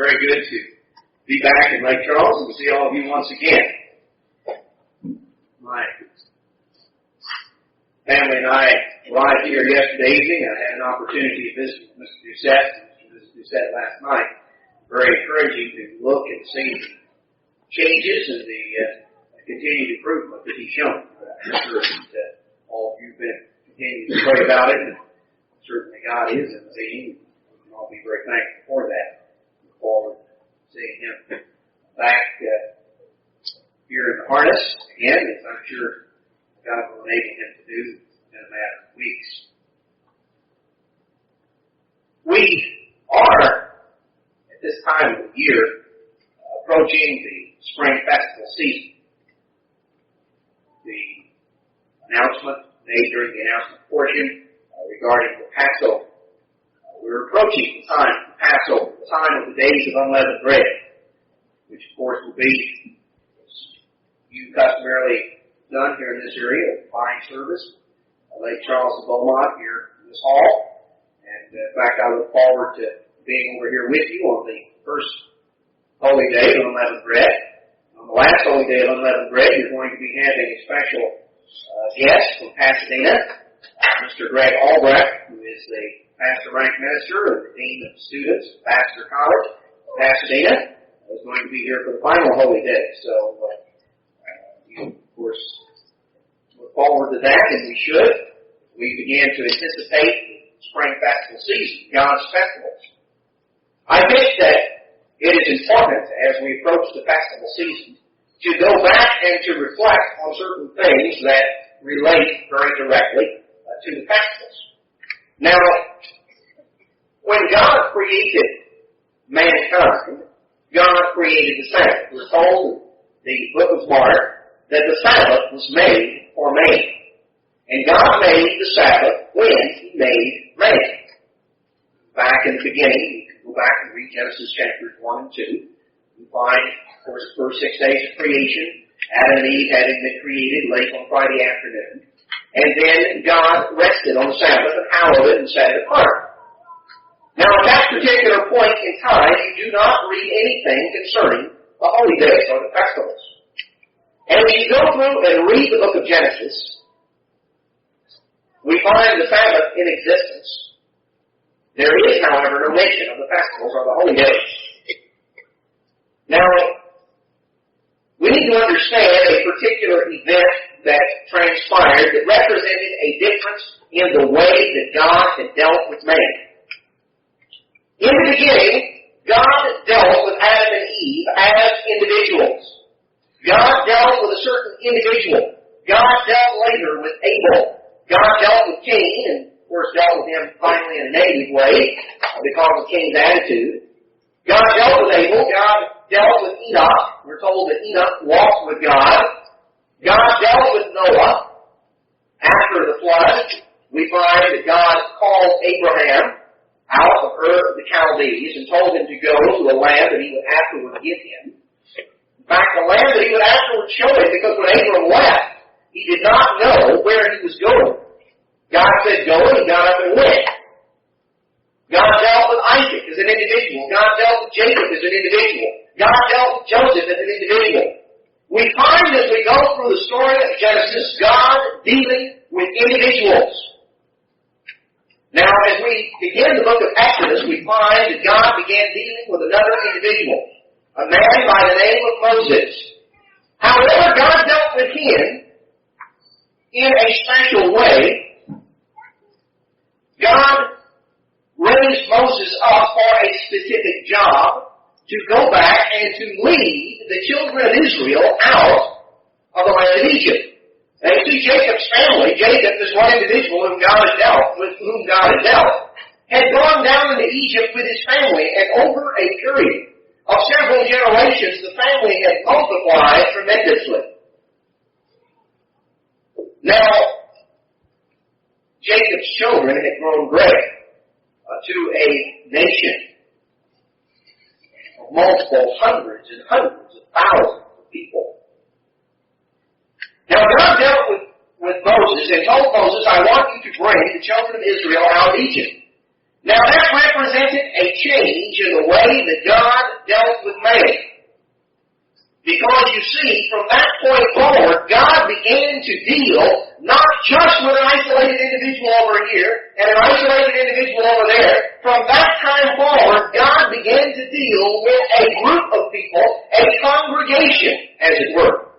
very good to be back in Lake Charles and to see all of you once again. My family and I arrived here yesterday evening. I had an opportunity to visit with Mr. Doucette last night. Very encouraging to look and see the changes and the continued improvement that he's shown. I'm sure that all of you have been continuing to pray about it, and certainly God is in the scene. We can all be very thankful for that. Look forward to seeing him back here in the harness again, as I'm sure God will enable him to do in a matter of weeks. We are, at this time of the year, approaching the spring festival season. The announcement made during the announcement portion regarding the Passover. We're approaching the time of the Passover, the time of the days of unleavened bread, which of course will be, as you customarily done here in this area, a fine service. Lake Charles and Beaumont here in this hall. And in fact, I look forward to being over here with you on the first Holy Day of Unleavened Bread. On the last Holy Day of Unleavened Bread, you're going to be having a special guest from Pasadena, Mr. Greg Albrecht, who is the pastor-ranked minister and the dean of students at Pastor College, Pasadena, is going to be here for the final Holy Day. So, you, of course, look forward to that, and we should. We begin to anticipate the spring festival season, God's festivals. I think that it is important, as we approach the festival season, to go back and to reflect on certain things that relate very directly to the festivals. Now, when God created mankind, God created the Sabbath. We're told in the book of Mark that the Sabbath was made for man. And God made the Sabbath when He made man. Back in the beginning, you can go back and read Genesis chapters 1 and 2. You find, of course, the first 6 days of creation, Adam and Eve having been created late on Friday afternoon. And then God rested on the Sabbath and hallowed it and set it apart. Now, at that particular point in time, you do not read anything concerning the holy days or the festivals. And when you go through and read the book of Genesis, we find the Sabbath in existence. There is, however, no mention of the festivals or the holy days. Now, we need to understand a particular event that transpired that represented a difference in the way that God had dealt with man. In the beginning, God dealt with Adam and Eve as individuals. God dealt with a certain individual. God dealt later with Abel. God dealt with Cain, and of course dealt with him finally in a negative way because of Cain's attitude. God dealt with Abel. God dealt with Enoch. We're told that Enoch walked with God. God dealt with Noah. After the flood, we find that God called Abraham out of Ur of the Chaldees and told him to go to a land that he would afterward give him. In fact, the land that he would afterward show him, because when Abram left, he did not know where he was going. God said go, and he got up and went. God dealt with Isaac as an individual. God dealt with Jacob as an individual. God dealt with Joseph as an individual. We find as we go through the story of Genesis, God dealing with individuals. Now, as we begin the book of Exodus, we find that God began dealing with another individual, a man by the name of Moses. However, God dealt with him in a special way. God raised Moses up for a specific job to go back and to lead the children of Israel out of the land of Egypt. And you see Jacob's family, Jacob is one individual with whom God had dealt, had gone down into Egypt with his family, and over a period of several generations, the family had multiplied tremendously. Now, Jacob's children had grown great to a nation of multiple hundreds and hundreds of thousands of people. Now, God dealt with Moses and told Moses, I want you to bring the children of Israel out of Egypt. Now, that represented a change in the way that God dealt with man. Because you see, from that point forward, God began to deal not just with an isolated individual over here and an isolated individual over there. From that time forward, God began to deal with a group of people, a congregation, as it were.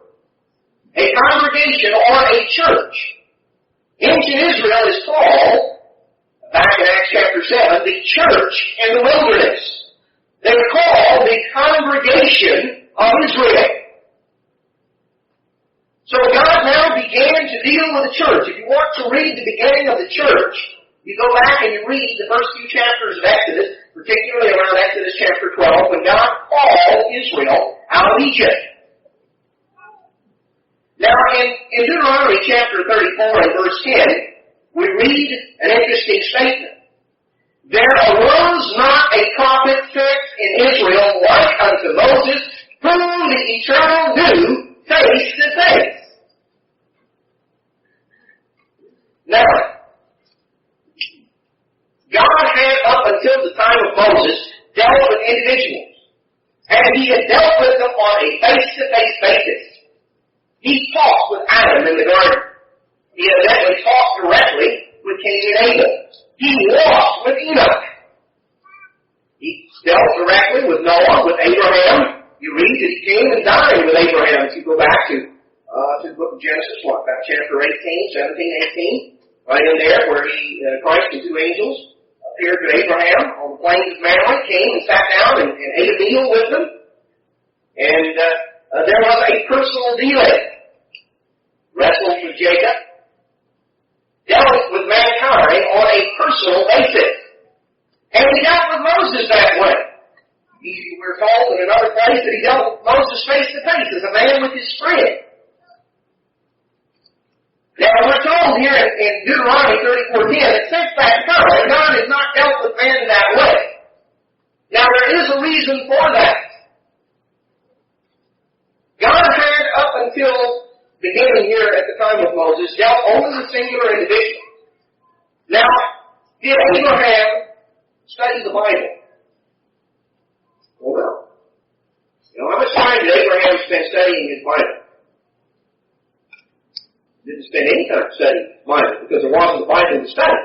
A congregation or a church. Ancient Israel is called, back in Acts chapter 7, the church in the wilderness. They were called the congregation of Israel. So God now began to deal with the church. If you want to read the beginning of the church, you go back and you read the first few chapters of Exodus, particularly around Exodus chapter 12, when God called Israel out of Egypt. Now, in Deuteronomy chapter 34 and verse 10, we read an interesting statement. There arose not a prophet fixed in Israel like unto Moses, whom the Eternal knew face to face. Now, God had up until the time of Moses dealt with individuals, and He had dealt with them on a face-to-face basis. He talked with Adam in the garden. He evidently talked directly with Cain and Abel. He walked with Enoch. He dealt directly with Noah, with Abraham. You read that he came and dined with Abraham. If you go back to the book of Genesis, about chapter 18, 17, 18, right in there where Christ and two angels appeared to Abraham on the plains of Mamre, came and sat down and ate a meal with them. And there was a personal dealing. Wrestled with Jacob, dealt with mankind on a personal basis. And He dealt with Moses that way. We're told in another place that He dealt with Moses face to face as a man with his friend. Now we're told here in Deuteronomy 34:10 that since that time, God has not dealt with man that way. Now there is a reason for that. God had up until beginning here at the time of Moses, dealt only with singular individuals. Now, did Abraham study the Bible? Well, no. How much time did Abraham spend studying his Bible? He didn't spend any time studying his Bible because there wasn't a Bible to study.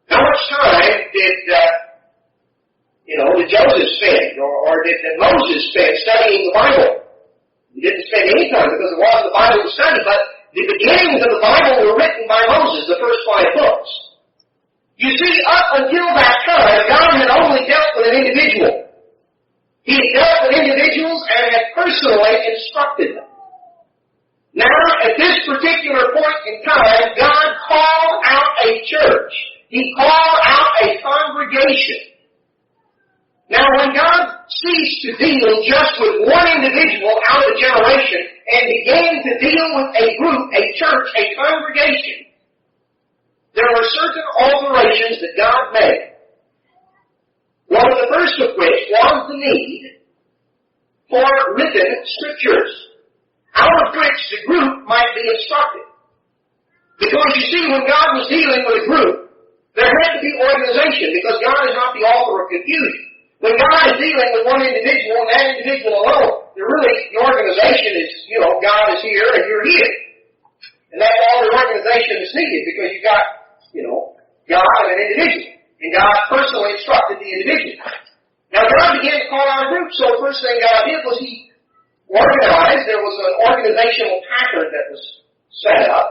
How much time did Joseph spend or did Moses spend studying the Bible? He didn't spend any time because there wasn't a Bible to study, but the beginnings of the Bible were written by Moses, the first 5 books. You see, up until that time, God had only dealt with an individual. He had dealt with individuals and had personally instructed them. Now, at this particular point in time, God called out a church. He called out a congregation. Now, when God ceased to deal just with one individual out of a generation and began to deal with a group, a church, a congregation, there were certain alterations that God made. One of the first of which was the need for written scriptures, out of which the group might be instructed. Because you see, when God was dealing with a group, there had to be organization, because God is not the author of confusion. When God is dealing with one individual and that individual alone, the organization is, God is here and you're here. And that's all the organization is needed because you've got, God and an individual. And God personally instructed the individual. Now God began to call out a group, so the first thing God did was He organized. There was an organizational pattern that was set up.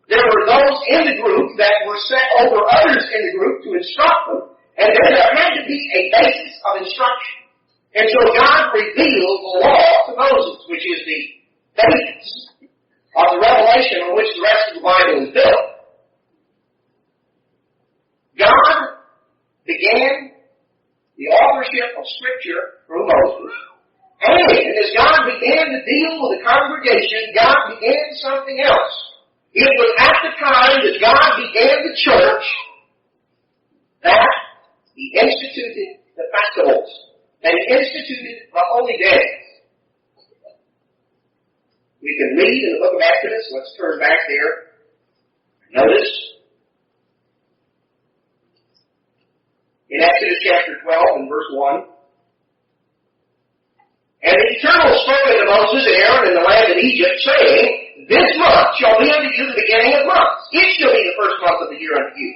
There were those in the group that were set over others in the group to instruct them. And then there had to be a basis of instruction. And so God revealed the law to Moses, which is the basis of the revelation on which the rest of the Bible is built. God began the authorship of Scripture through Moses. And as God began to deal with the congregation, God began something else. It was at the time that God began the church that He instituted the festivals, and He instituted the holy days. We can read in the book of Exodus. Let's turn back there. Notice In Exodus chapter 12 and verse 1, "And the Eternal spoke unto Moses and Aaron in the land of Egypt, saying, This month shall be unto you the beginning of months. It shall be the first month of the year unto you."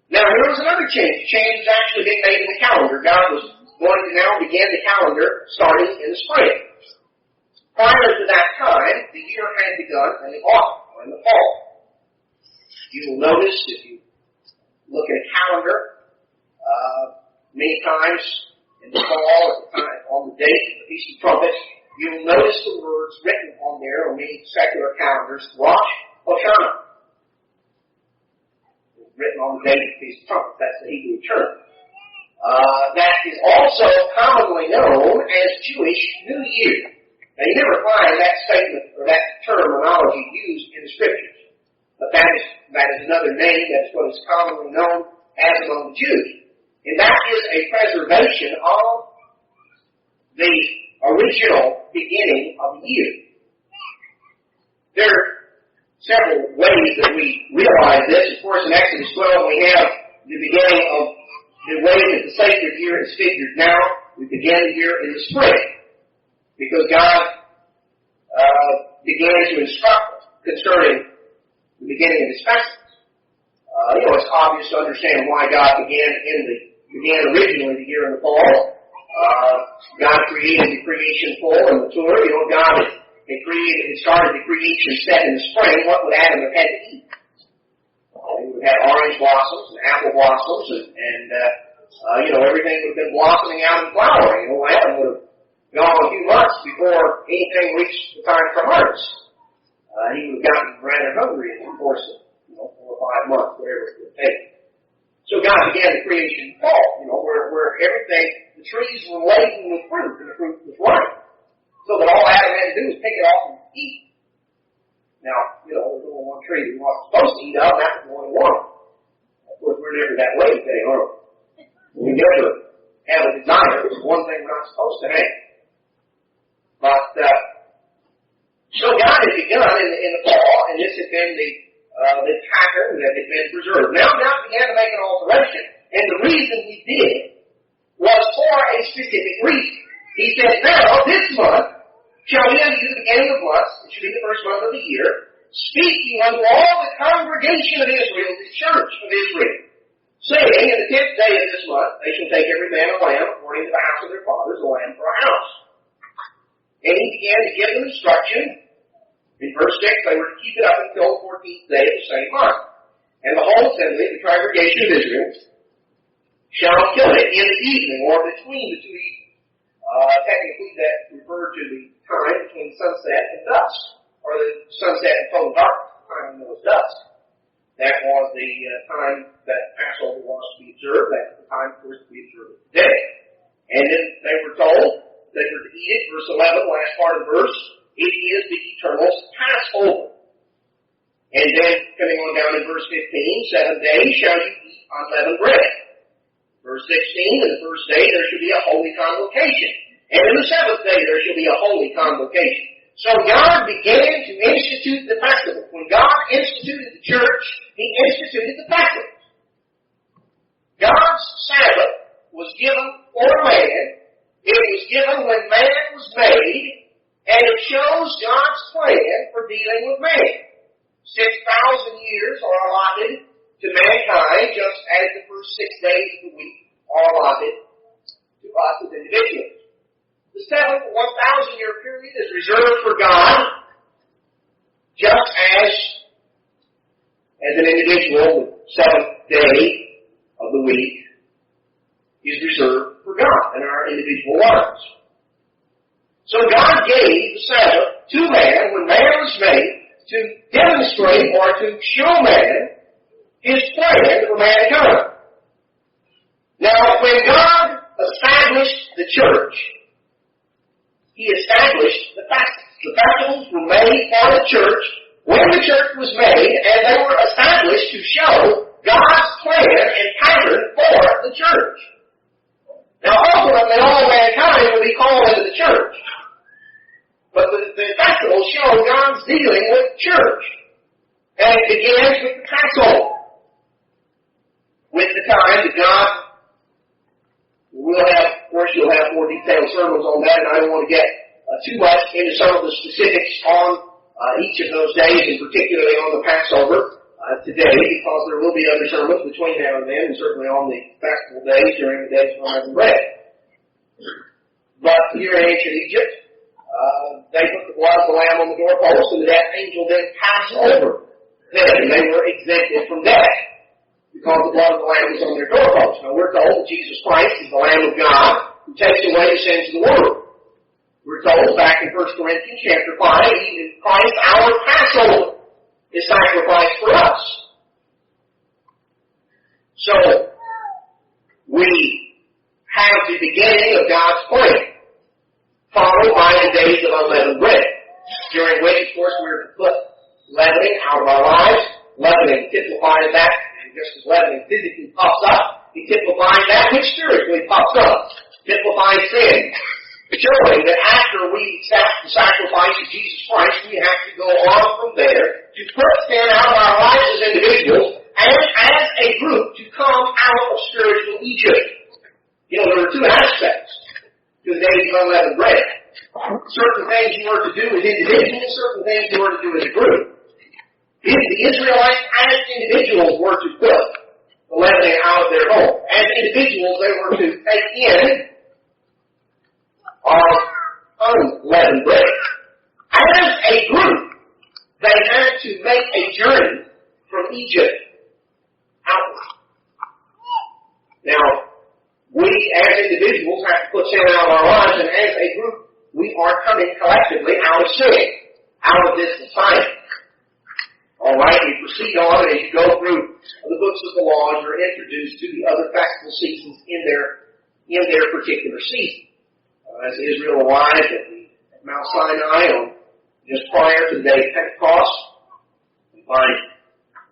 Now here was another change. The change was actually being made in the calendar. God was going to now begin the calendar starting in the spring. Prior to that time, the year had begun in the autumn or in the fall. You will notice if you look at a calendar, many times in the fall, at the time, on the date of the Feast of Trumpets, you will notice the words written on there on many secular calendars, Rosh Hashanah. It's written on the date of the Feast of Trumpets. That's the Hebrew term. That is also commonly known as Jewish New Year. Now, you never find that statement or that terminology used in the Scriptures. But that is another name. That's what is commonly known as among the Jews. And that is a preservation of the original beginning of the year. There are several ways that we realize this. Of course, in Exodus 12, we have the beginning of the way that the sacred year is figured now. We begin the year in the spring, because God began to instruct concerning the beginning of His festivals. It's obvious to understand why God began originally the year in the fall. God created the creation full and mature. God had started the creation set in the spring. What would Adam have had to eat? He would have orange blossoms and apple blossoms, and everything would have been blossoming out and flowering. Adam would have gone a few months before anything reached the time for harvest. He would have gotten rather hungry in the course of 4 or 5 months, whatever it would take. So God began the creation in fall, where everything, the trees were laden with fruit, and the fruit was ripe. So that all Adam had to do was pick it off and eat. Now, there's only one tree we weren't supposed to eat of, and that was the only one. Of course, we're never that way today, are we? We never have a desire. It's one thing we're not supposed to have. But, so God had begun in the fall, and this had been the pattern that had been preserved. Now God began to make an alteration, and the reason He did was for a specific reason. He said, "Now, this month shall be unto you the beginning of months, it shall be the first month of the year, speaking unto all the congregation of Israel, the church of Israel, saying, In the 10th day of this month, they shall take every man a lamb according to the house of their fathers, a lamb for a house." And He began to give them instruction. In verse 6, they were to keep it up until the 14th day of the same month. And the whole assembly, the congregation of Israel, shall kill it in the evening, or between the two evenings. Technically, that referred to the time between sunset and dusk, or the sunset and total darkness, the time when it was dusk. That was the time that Passover was to be observed. That was the time, of course, to be observed today. And then they were told they were to eat it. Verse 11, last part of the verse, it is the eternal Passover. And then, coming on down in verse 15, 7 days shall you eat unleavened bread. Verse 16, in the first day there shall be a holy convocation. And in the 7th day there shall be a holy convocation. So God began to institute the festival. When God instituted the church, He instituted the festival. God's Sabbath was given for man. It was given when man was made, and it shows God's plan for dealing with man. 6,000 years are allotted to mankind, just as the first 6 days of the week are allotted to us as individuals. The 7th 1,000-year period is reserved for God, just as an individual, the 7th day of the week is reserved for God in our individual lives. So God gave the Sabbath to man when man was made to demonstrate or to show man His plan for mankind. Now, when God established the church, He established the festivals. The festivals were made for the church when the church was made, and they were established to show God's plan and pattern for the church. Now, ultimately, all mankind will be called into the church. But the festivals show God's dealing with the church. And it begins with the Passover, with the time that God Of course, you'll have more detailed sermons on that, and I don't want to get too much into some of the specifics on each of those days, and particularly on the Passover today, because there will be other sermons between now and then, and certainly on the festival days during the days of unleavened bread. But here in ancient Egypt, they put the blood of the lamb on the doorpost, and the death angel then passed over them, and they were exempted from death because the blood of the lamb was on their doorpost. Now we're told that Jesus Christ is the Lamb of God who takes away the sins of the world. We're told back in 1 Corinthians chapter 5, even Christ, our Passover, is sacrificed for us. So, we have the beginning of God's plan, followed by the days of unleavened bread, during which, of course, we're to put leavening out of our lives. Leavening typifies that, and just as leavening physically pops up, it typifies that which spiritually pops up, typifies sin. Showing that after we accept the sacrifice of Jesus Christ, we have to go on from there to put sin out of our lives as individuals and as a group to come out of spiritual Egypt. You know, there are two aspects to the days of unleavened bread. Certain things you are to do as individuals, certain things you are to do as a group. If the Israelites as individuals were to put the leavening out of their home, as individuals they were to take in of unleavened bread. As a group, they had to make a journey from Egypt outward. Now, we as individuals have to put sin out of our lives, and as a group, we are coming collectively out of sin, out of this society. All right, we proceed on, and as you go through the books of the law, you're introduced to the other festival seasons in their particular season. As Israel arrived at Mount Sinai just prior to the day of Pentecost, we find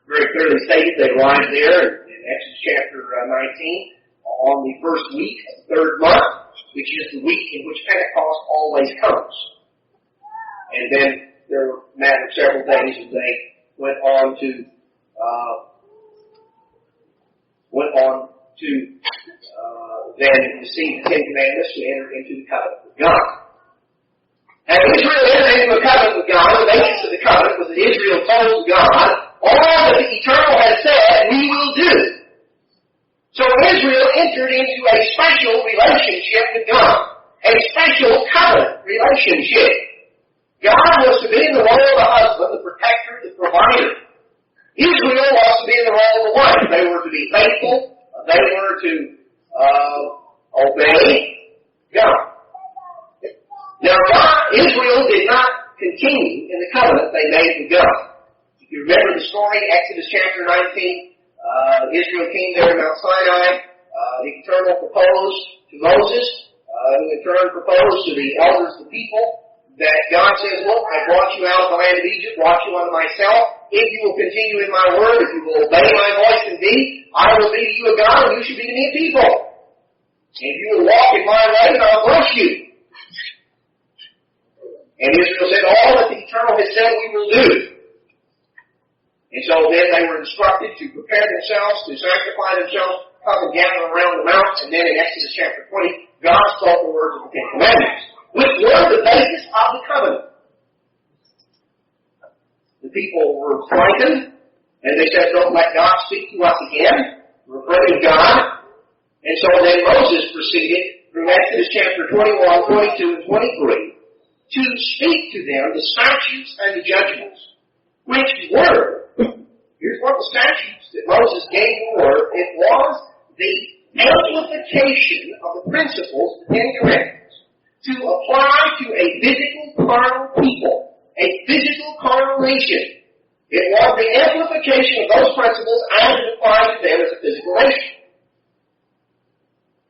very clearly stated they arrived there in Exodus chapter 19 on the first week of the third month, which is the week in which Pentecost always comes. And then there were a matter of several days as they went on to then receive the Ten Commandments to enter into the covenant with God. And Israel entered into a covenant with God. The basis of the covenant was that Israel told God all that the Eternal had said we will do. So Israel entered into a special relationship with God, a special covenant relationship. God was to be in the role of the husband, the protector, the provider. Israel was to be in the role of the wife. They were to be faithful. They were to obey God. Now, Israel did not continue in the covenant they made with God. If you remember the story, Exodus chapter 19, Israel came there in Mount Sinai. The Eternal proposed to Moses, who in turn proposed to the elders of the people, that God says, look, I brought you out of the land of Egypt, brought you unto myself. If you will continue in my word, if you will obey my voice and deed, I will be to you a God, and you should be to me a people. And if you will walk in my way, then I'll bless you. And Israel said, all that the Eternal has said we will do. And so then they were instructed to prepare themselves, to sanctify themselves, come and gather around the mount, and then in Exodus chapter 20, God spoke the words of the Ten Commandments, which were the basis of the covenant. The people were frightened, and they said, don't let God speak to us again. We're afraid of God. And so then Moses proceeded through Exodus chapter 21, 22, and 23 to speak to them the statutes and the judgments, which were, here's what the statutes that Moses gave were, it was the amplification of the principles of the Ten Commandments to apply to a physical carnal people, a physical carnal nation. It was the amplification of those principles as it applied to them as a physical nation.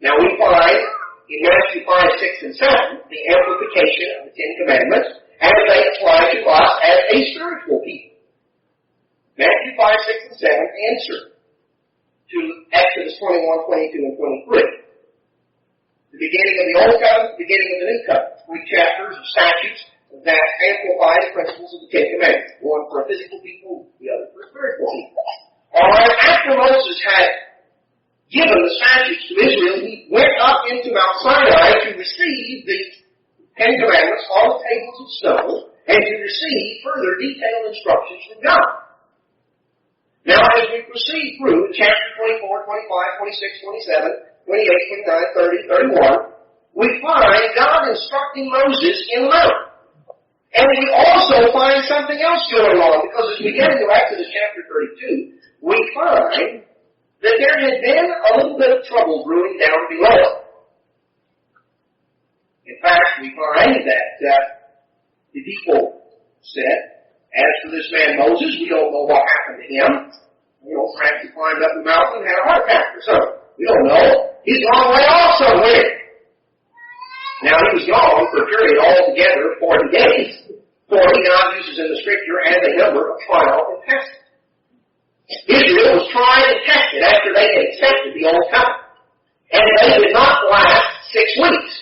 Now we find in Matthew 5, 6, and 7 the amplification of the Ten Commandments as they apply to us as a spiritual people. Matthew 5, 6, and 7 answer to Exodus 21, 22, and 23. The beginning of the Old Covenant, the beginning of the New Covenant. 3 chapters of statutes that amplify the principles of the Ten Commandments. One for a physical people, the other for a spiritual people. Alright, after Moses had given the statutes to Israel, he went up into Mount Sinai to receive the Ten Commandments on tables of stone and to receive further detailed instructions from God. Now, as we proceed through chapter 24, 25, 26, 27, 28, 29, 30, 31, we find God instructing Moses in the mountain. And we also find something else going on, because as we get into Exodus chapter 32, we find that there had been a little bit of trouble brewing down below. In fact, we find that the people said, as for this man Moses, we don't know what happened to him. Perhaps he climbed up the mountain and had a heart attack or something. We don't know. He's gone way off somewhere. Now, he was gone for a period altogether 40 days. 40 God uses in the Scripture as a number of trial and testing. Israel was tried and tested after they had accepted the Old Covenant. And they did not last 6 weeks.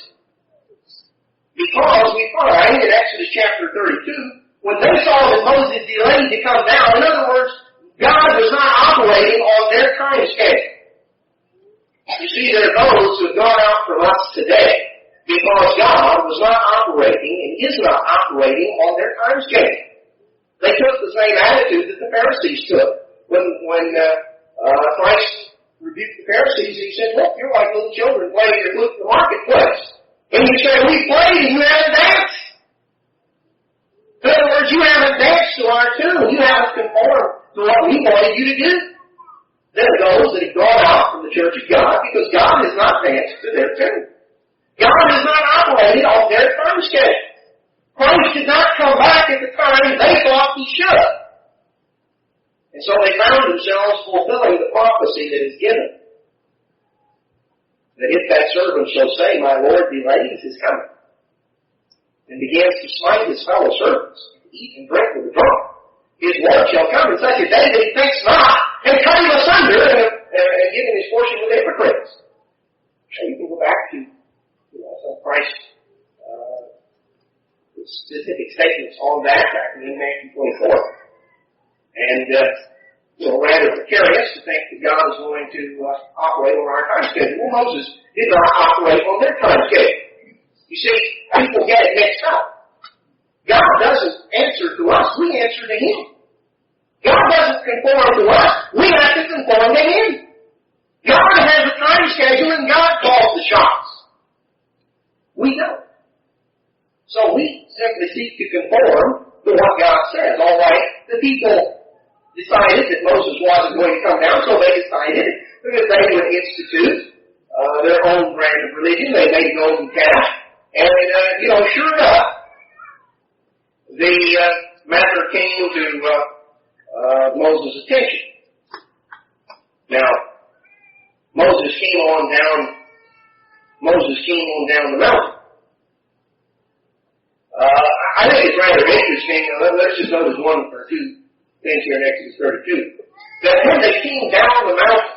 Because we find in Exodus chapter 32, when they saw that Moses delayed to come down, in other words, God was not operating on their time schedule. You see, there are those who have gone out from us today because God was not operating and is not operating on their time schedule. They took the same attitude that the Pharisees took. When Christ rebuked the Pharisees, he said, look, you're like little children playing your flute in the marketplace. And you say, we played and you haven't danced. In other words, you haven't danced to our tune. You haven't conformed to what we wanted you to do. There are those that have gone out from the church of God because God has not danced to their tune. God has not operated on their time schedule. Christ did not come back at the time they thought he should. And so they found themselves fulfilling the prophecy that is given. That if that servant shall say, my Lord delays his coming, and begins to smite his fellow servants, and eat and drink with the drunk, his Lord shall come in such a day that he thinks not, and cut him asunder, and give him his portion with hypocrites. So you can go back to some Christ specific statements on that back in Matthew 24. And rather precarious to think that God is going to operate on our time schedule. Well, Moses did not operate on their time schedule. You see, people get it mixed up. God doesn't answer to us, we answer to Him. God doesn't conform to us, we have to conform to Him. God has a time schedule and God calls the shots. We don't. So we simply seek to conform to what God says. All right, the people decided that Moses wasn't going to come down, so they decided that they would institute their own brand of religion. They made a golden calf. And, sure enough, the matter came to Moses' attention. Now, Moses came on down the mountain. I think it's rather interesting. Let's just notice one or two things here in Exodus 32. That when they came down the mountain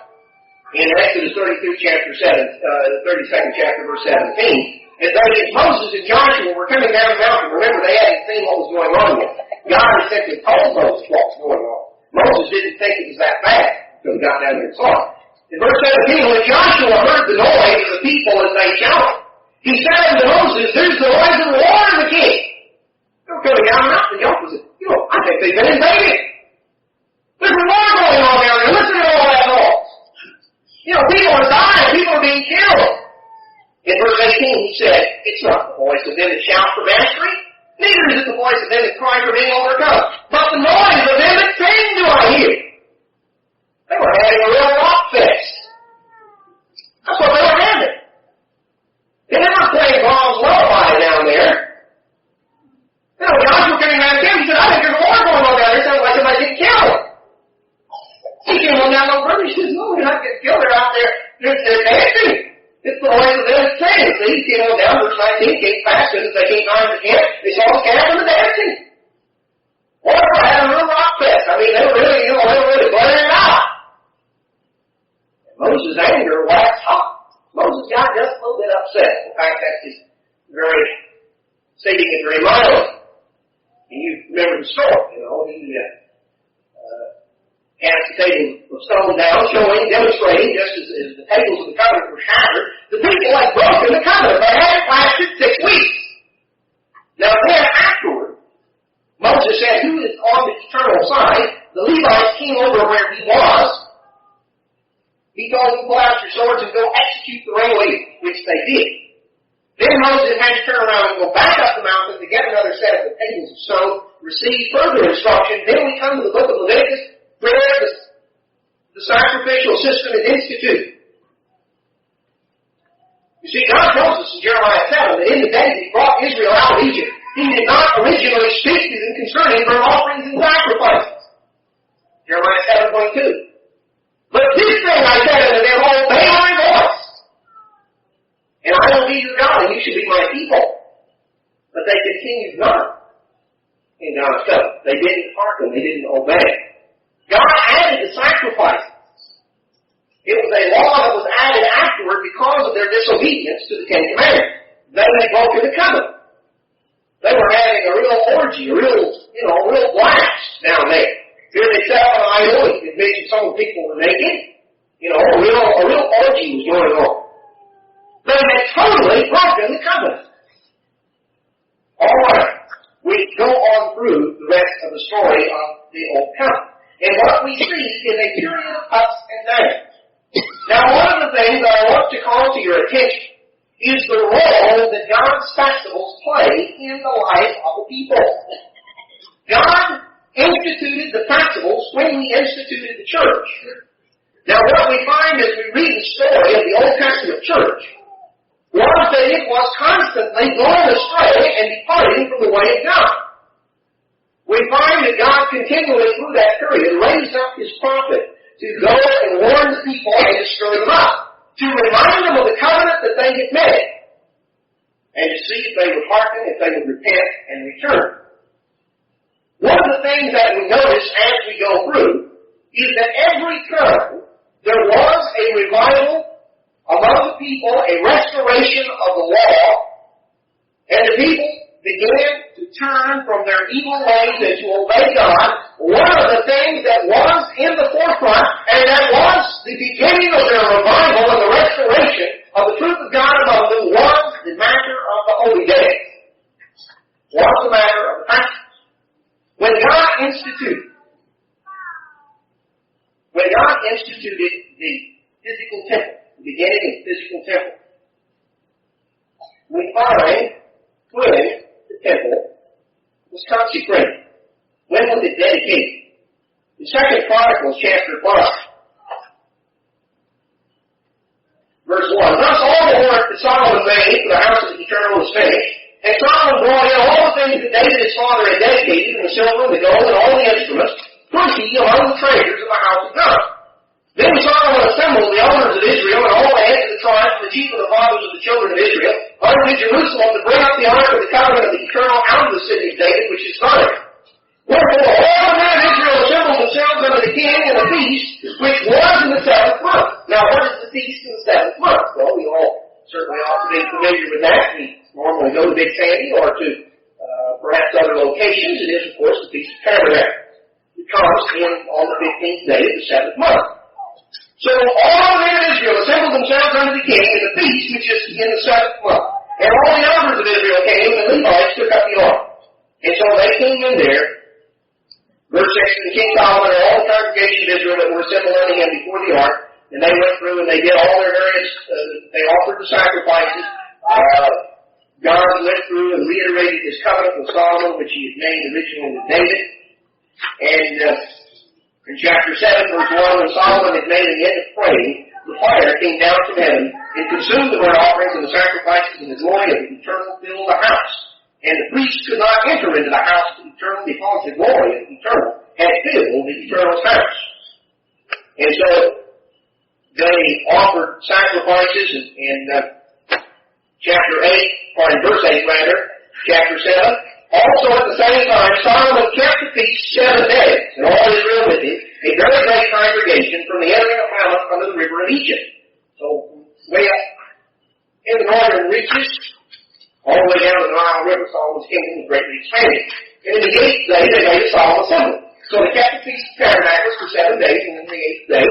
in Exodus 32, chapter 32nd chapter, verse 17, as Moses and Joshua were coming down the mountain, remember they hadn't seen what was going on yet. God had simply told Moses what was going on. Moses didn't think it was that bad until he got down there and saw it. In verse 17, when Joshua heard the noise of the people as they shouted, he said unto Moses, there's the noise of the war and the king. They're coming down the mountain. Joshua said, I think they've been invaded. There's a war going on down there. Listen to all that noise. People are dying. People are being killed. In verse 18, he said, it's not the voice of them that shout for mastery, neither is it the voice of them that cry for being overcome, but the noise of them that sing do I hear. They were having a real rock fest. That's what they were having. They never played Brahms' lullaby down there. Joshua came down to him, he said, I think there's a war going on down there. It sounds like somebody getting killed. He came on down, no brother. He says, no, they're not getting killed. They're out there. They're dancing. It's the way that they're saying. So he came on down, verse 19, came fast, as they came down to the camp, they saw the camp and the dancing. Boy, they were having a real rock fest. I mean, they were really blaring it out. And Moses' anger waxed hot. Moses got just a little bit upset. In fact, that's his very, stating it very mildly. And you remember the story, he cast the table of stone down, showing, demonstrating, just as the tables of the covenant were shattered, the people had broken the covenant. They had it lasted 6 weeks. Now then, afterward, Moses said, who is on the eternal side? The Levites came over where he was. He told them, pull out your swords and go execute the ringleader, which they did. Then Moses had to turn around and go back up the mountain to get another set of the tables of stone, receive further instruction. Then we come to the book of Leviticus, where the sacrificial system is instituted. You see, God tells us in Jeremiah 7 that in the days He brought Israel out of Egypt, He did not originally speak to them concerning burnt offerings and sacrifices. Jeremiah 7:22. But this thing I said unto them, obey my voice. And I will be your God, and you should be my people. But they continued not in God's covenant. They didn't hearken, they didn't obey. God added the sacrifices. It was a law that was added afterward because of their disobedience to the Ten Commandments. They had broken the covenant. They were having a real orgy, a real blast down there. Here they set up an idol. You can mention some of the people were naked. A real orgy was going on. They had totally broken the covenant. All right. We go on through the rest of the story of the Old Covenant. And what we see is a period of ups and downs. Now, one of the things that I want to call to your attention is the role that God's festivals play in the life of the people. God instituted the festivals when He instituted the church. Now, what we find as we read the story of the Old Testament church was that it was constantly going astray and departing from the way of God. We find that God continually through that period raised up His prophet to go and warn the people and to stir them up, to remind them of the covenant that they had made, and to see if they would hearken, if they would repent and return. One of the things that we notice as we go through is that every time there was a revival among the people, a restoration of the law, and the people began to turn from their evil ways and to obey God, one of the things that was in the forefront, and that was the beginning of their revival and the restoration of the truth of God among them, was the matter of the holy days. Was the matter of the festivals. When God instituted the physical temple, the beginning of the physical temple, we find when the temple was consecrated. When was it dedicated? In 2 Chronicles chapter 5, verse 1, thus all the work that Solomon made for the house of the eternal was finished, and Solomon brought in all the things that David his father had dedicated, and the silver, and the gold, and all the instruments, put he among the treasures of the house of God. Then Solomon assembled the elders of Israel and all the heads of the tribes and the chief of the fathers of the children of Israel unto Jerusalem to bring up the ark of the covenant of the eternal out of the city of David, which is Zion. Wherefore all the men of Israel assembled themselves unto the king in the feast, which was in the 7th month. Now what is the feast in the 7th month? Well, we all certainly ought to be familiar with that. We normally go to Big Sandy or to perhaps other locations. It is, of course, the Feast of Tabernacles. It comes in on the 15th day of the 7th month. So all the men of Israel assembled themselves unto the king in the feast, which is in the 7th month. And all the elders of Israel came, and the Levites took up the ark. And so they came in there. Verse 6, and King Solomon and all the congregation of Israel that were assembled unto him before the ark, and they went through and they did all their various, they offered the sacrifices. God went through and reiterated His covenant with Solomon, which He had made originally with David. And in chapter 7, verse 1, when Solomon had made an end of praying, the fire came down from heaven and consumed the burnt offerings and the sacrifices, and the glory of the eternal filled the house. And the priests could not enter into the house of the eternal because the glory of the eternal had filled the eternal house. And so they offered sacrifices in chapter 8, or in verse 8 rather, chapter 7. Also at the same time, Solomon kept the feast 7 days, and all Israel with him, a very great congregation from the entering of Hamath unto the river of Egypt. So, way up in the northern reaches, all the way down to the Nile River, Solomon's kingdom was greatly expanded. And in the 8th day, they made a solemn assembly. So they kept the Feast of Tabernacles for 7 days, and then the 8th day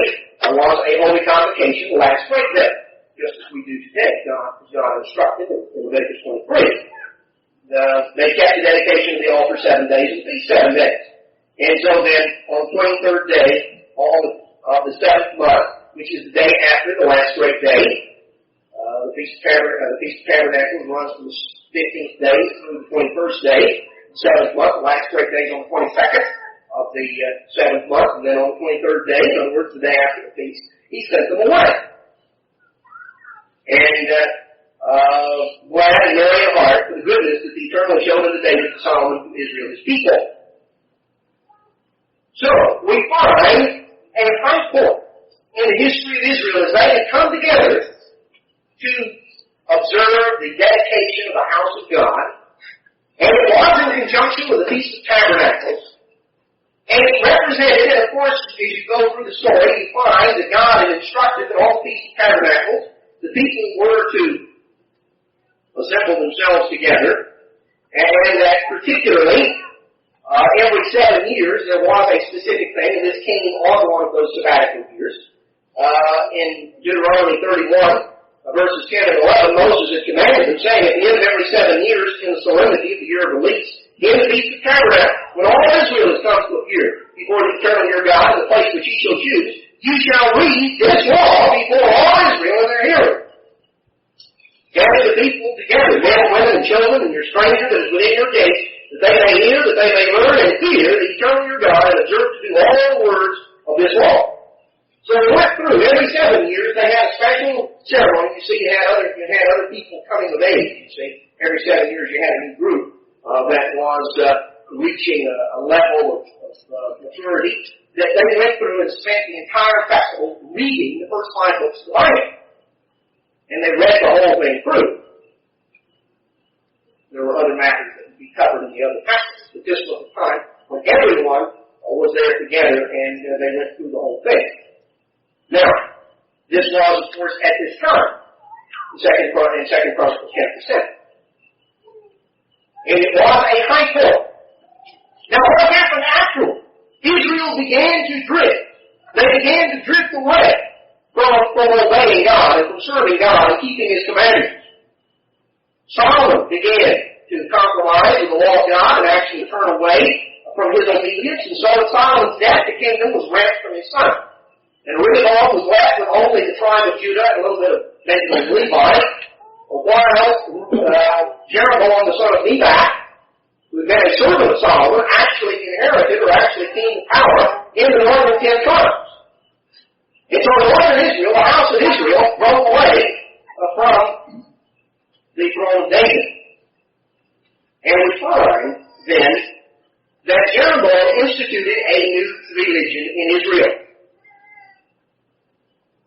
was a holy convocation, the last great day, just as we do today. God instructed in Leviticus 23. They kept the dedication of the altar 7 days and feast 7 days. And so then, on the 23rd day of the 7th month, which is the day after the last great day, the Feast of Tabernacles runs from the 15th day through the 21st day, the 7th month. The last great day is on the 22nd of the 7th month, and then on the 23rd day, in other words, the day after the feast, he sent them away. And glad and merry of heart for the goodness that the Eternal showed unto David and Solomon to Israel his people. So, we find a high point in the history of Israel as they had come together to observe the dedication of the house of God, and it was in conjunction with the Feast of Tabernacles, and it represented, and of course, as you go through the story, you find that God had instructed that all the Feast of Tabernacles, the people were to assemble themselves together, and that particularly, every 7 years, there was a specific thing, and this came on one of those sabbatical years. In Deuteronomy 31, verses 10 and 11, Moses had commanded them, saying, at the end of every 7 years, in the solemnity of the year of release, in the Feast of Tabernacles, when all Israel has come to appear before the Eternal your God in the place which ye shall choose, you shall read this law before all Israel in their hearing. Gather the people together, men and women and children, and your stranger that is within your gates, that they may hear, that they may learn and fear the Eternal your God, and observe to do all the words of this law. So we went through every 7 years. They had a special ceremony. You see, you had other people coming of age. You see, every 7 years you had a new group that was reaching a level of maturity that they went through and spent the entire festival reading the first 5 books of the Bible, and they read the whole thing through. There were other matters that would be covered in the other passages, but this was the time when everyone was there together and they went through the whole thing. Now, this was, of course, at this time, in 2 Chronicles chapter 7. And it was a high point. Now, what happened afterward? Israel began to drift. They began to drift away from obeying God and from serving God and keeping His commandments. Solomon began to compromise with the law of God and actually turn away from his obedience, and so at Solomon's death, the kingdom was wrenched from his son. And Rehoboam was left with only the tribe of Judah and a little bit of Benjamin and Levi, while Jeroboam, the son of Nebat, who had been a servant of Solomon, actually inherited or actually came to power in the northern 10 tribes. And so northern Israel, the house of Israel, broke away from the throne of David. And we find, then, that Jeroboam instituted a new religion in Israel.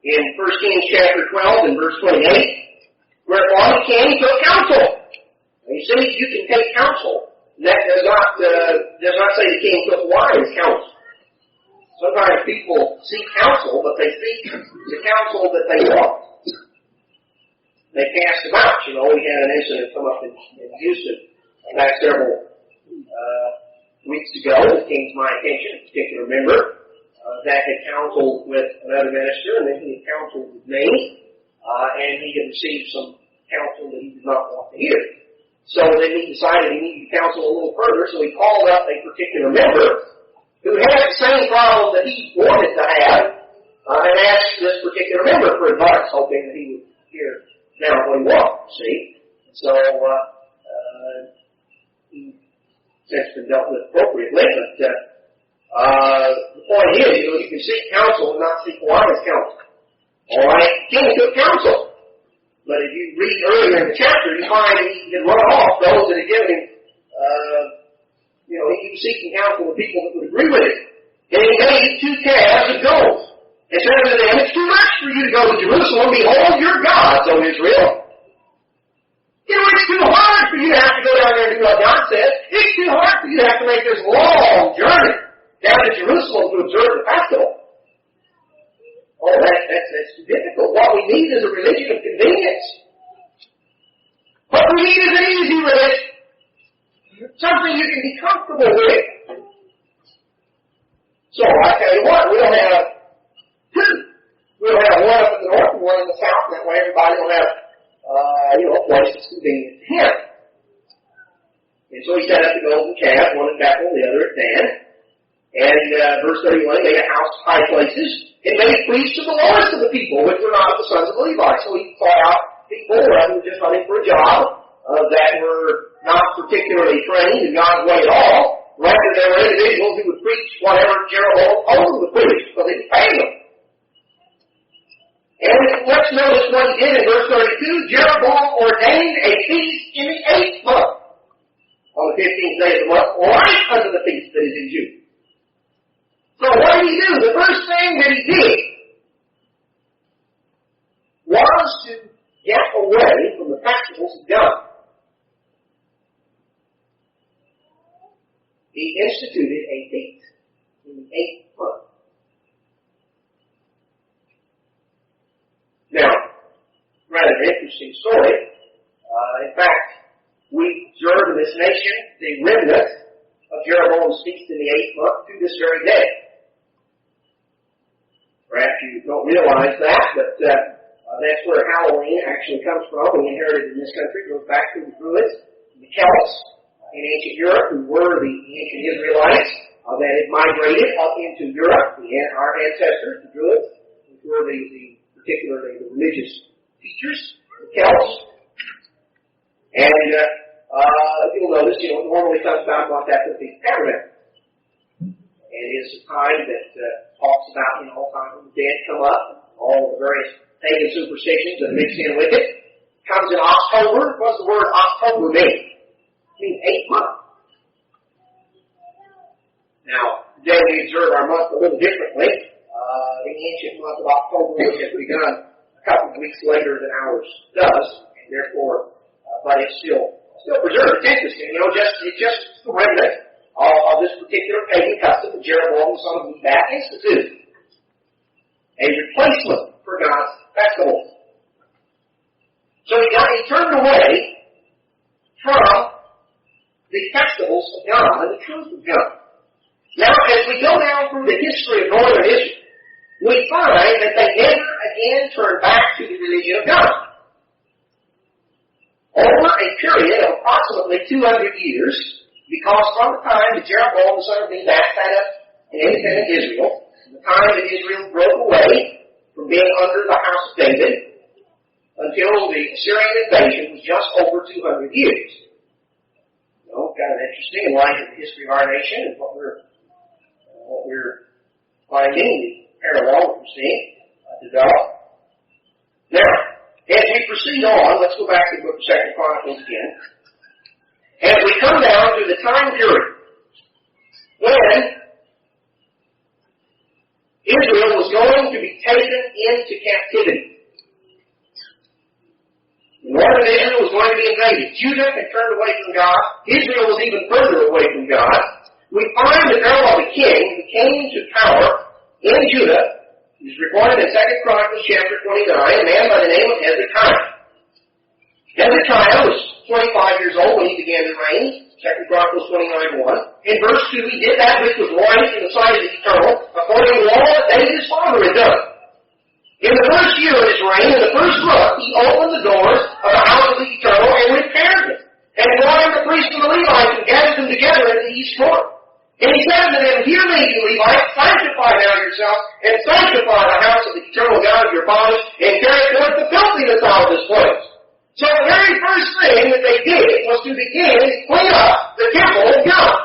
In 1 Kings chapter 12 and verse 28, whereupon the king took counsel. Now you see, you can take counsel. That does not say the king took wise counsel. Sometimes people seek counsel, but they seek the counsel that they want. They cast them out. You know, we had an incident come up in Houston last several weeks ago that came to my attention, a particular member that had counseled with another minister, and then he had counseled with me, and he had received some counsel that he did not want to hear. So then he decided he needed to counsel a little further, so he called up a particular member who had the same problem that he wanted to have, and asked this particular member for advice, hoping that he would hear now what he wanted, see? So, since been dealt with appropriately, but the point is, you can seek counsel and not seek wise counsel. All right, king took counsel, but if you read earlier in the chapter, you find he had run off those that had given him. He was seeking counsel with people that would agree with him, and he made 2 calves of gold and said unto them, "It's too much for you to go to Jerusalem. Behold your gods, O Israel." It's too hard for you to have to go down there and do what God says. It's too hard for you to have to make this long journey down to Jerusalem to observe the festival. Oh, that's too difficult. What we need is a religion of convenience. What we need is an easy religion. Something you can be comfortable with. will have, a place that's convenient to him. And so he set up the golden calf, one at Bethel, the other at Dan. And verse 31, made a house of high places, and made priests to the lowest of the people, which were not of the sons of Levi. So he sought out people who were just hunting for a job, that were not particularly trained in God's way at all. Rather, there were individuals who would preach whatever Jeroboam told them to preach, because they didn't pay them. And let's notice what he did in verse 32. Jeroboam ordained a feast in the 8th month, on the 15th day of the month, right under the feast that is in June. So what did he do? The first thing that he did was to get away from the festivals of God. He instituted a feast in the 8th month. Now, rather interesting story. In fact, we observe in this nation the remnant of Jeroboam's feast in the 8th month to this very day. Perhaps you don't realize that, but that's where Halloween actually comes from. We inherited in this country. It goes back to the Druids, the Celts in ancient Europe, who were the ancient Israelites that had migrated up into Europe. Our ancestors, the Druids, who were particularly the religious teachers, the Celts. And you'll notice, it normally comes about like that with the tabernacle. And it is a time that talks about, all times when the dead come up, all the various pagan superstitions that mix in with it. It comes in October. What does the word October mean? It means 8th month. Now, today we observe our month a little differently. The ancient month of October has begun a couple of weeks later than ours does, and therefore, but it's still preserved. It's interesting, it's just the remnant of this particular pagan custom that Jeroboam, the son of Nebat, instituted. A replacement for God's festivals. So he turned away from the festivals of God and the truth of God. Now, as we go down through the history of northern Israel, we find that they never again turned back to the religion of God. Over a period of approximately 200 years, because from the time that Jeroboam, the son of Nebat, set up an independent Israel, the time that Israel broke away from being under the house of David, until the Assyrian invasion was just over 200 years. Kind of interesting in light of the history of our nation and what we're finding, the parallel that we're seeing develop. Now, as we proceed on, let's go back to the book of 2 Chronicles again. As we come down to the time period when Israel was going to be taken into captivity. Northern Israel was going to be invaded. Judah had turned away from God. Israel was even further away from God. We find that there was a king who came to power in Judah. He's recorded in 2 Chronicles chapter 29, a man by the name of Hezekiah. Hezekiah was 25 years old when he began to reign. 2 Chronicles 29:1. In verse 2, he did that which was right in the sight of the Eternal, according to all that David his father had done. In the first year of his reign, in the first month, he opened the doors of the house of the Eternal and repaired them, and brought in the priests and the Levites and gathered them together in the east court. And he said unto them, Hear me, you Levites, sanctify now yourselves, and sanctify the house of the eternal God of your fathers, and carry forth the filthiness out of this place. So the very first thing that they did was to begin to clean up the temple of God.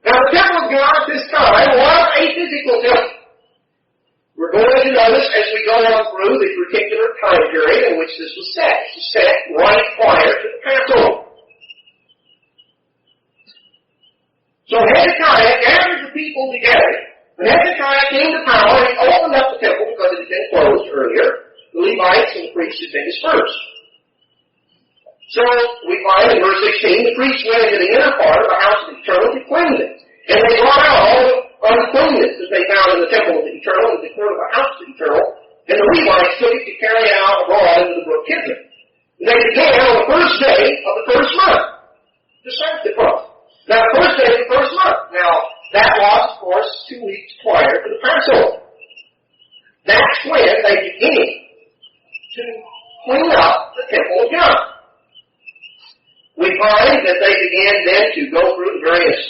Now the temple of God at this time was a physical temple. We're going to notice as we go on through the particular time period in which this was set. It was set right prior to the Passover. So Hezekiah gathered the people together. When Hezekiah came to power, he opened up the temple because it had been closed earlier. The Levites and the priests had been dispersed. So we find in verse 16, the priests went into the inner part of the house of the Eternal to cleanse it. And they brought out all the uncleanness that they found in the temple of the Eternal and the court of the house of the Eternal. And the Levites took it to carry it out abroad into the brook Kidron. And they began on the first day of the first month to sanctify. Now, the first day of the first month. Now, that was, of course, 2 weeks prior to the Passover. That's when they began to clean up the temple of God. We find that they began then to go through the various,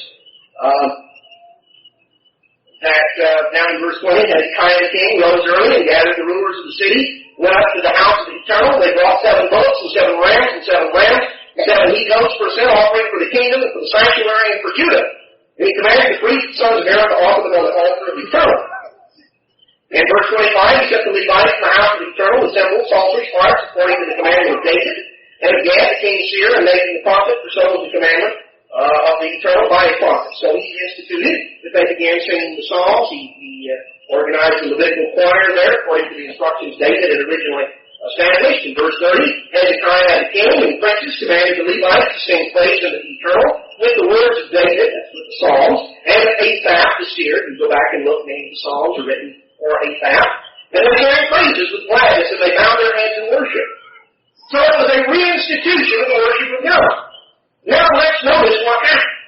down in verse 20, Hezekiah the king rose early and gathered the rulers of the city, went up to the house of the Eternal. They brought 7 goats and 7 rams and 7 lambs, and 7 he-goats for a sin offering for the kingdom and for the sanctuary and for Judah. And he commanded the priests, sons of Aaron, to offer them on the altar of the Eternal. In verse 25, he set the Levites in the house of the Eternal with cymbals, psalteries, harps, according to the commandment of David, and of Gad the king's seer, and Nathan the prophet, for so was the commandment of the Eternal by his prophet. So he instituted that they began singing the psalms. He organized the Levitical choir there, according to the instructions David had originally established. In verse 30, Hezekiah the king and princes commanded the Levites to sing praise unto the Eternal with the words of David, that's with the psalms, and Asaph the seer. You can go back and look, many of the psalms are written for Asaph. And they sang praises with gladness, and they bowed their heads in worship. So it was a reinstitution of the worship of God. Now let's notice what happened.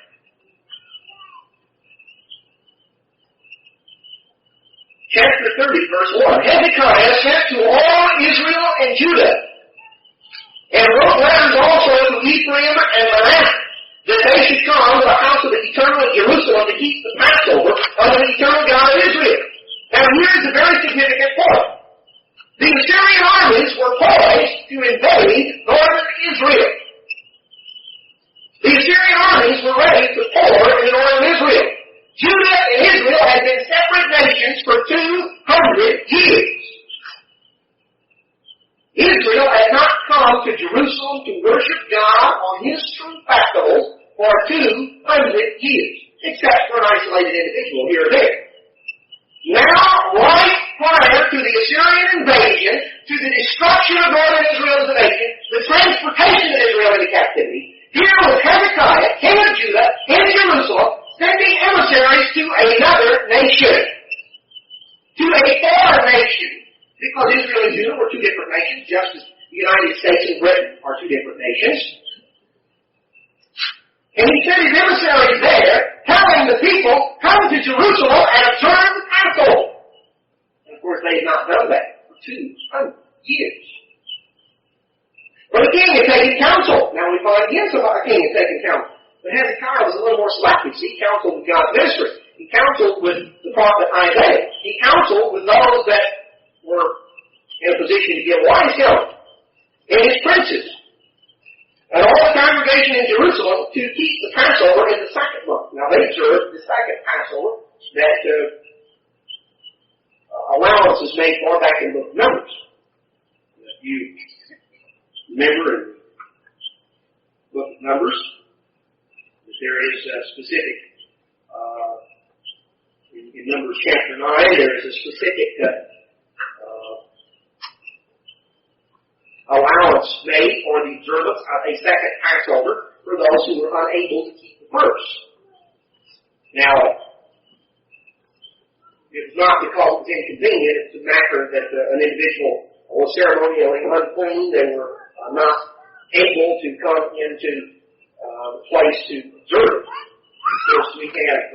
Chapter 30, verse 1. Hezekiah sent to all Israel and Judah, and wrote letters also to Ephraim and Manasseh, that they should come to the house of the Eternal in Jerusalem to keep the Passover under the Eternal God of Israel. Now here's a very significant point. The Assyrian armies were poised to invade northern Israel. The Assyrian armies were ready to pour into northern Israel. Judah and Israel had been separate nations for 200 years. Israel had not come to Jerusalem to worship God on his true festivals for 200 years, except for an isolated individual here or there. Now, right prior to the Assyrian invasion, to the destruction of northern Israel as a nation, the transportation of Israel into captivity, here was Hezekiah, king of Judah, in Jerusalem, sending emissaries to another nation, to a foreign nation, because Israel and Judah were 2 different nations, just as the United States and Britain are 2 different nations. And he sent his emissaries there, telling the people, come to Jerusalem and observe the Passover. And of course, they had not done that for 200 years. But the king had taken counsel. Now we find again a king had taken counsel. But Hezekiah was a little more selective. See, he counseled with God's ministry. He counseled with the prophet Isaiah. He counseled with those that were in a position to give wise counsel, and his princes, and all the congregation in Jerusalem to keep the Passover in the 2nd month. Now they observed the 2nd Passover that allowance is made far back in the book of Numbers. If you remember in the book of Numbers, there is a specific, in Numbers chapter 9, there is a specific allowance made for the observance of a 2nd Passover for those who were unable to keep the first. Now, it was not because it was inconvenient, it's a matter that an individual was ceremonially unclean, they were not able to come into the place to observe it. Of course, we have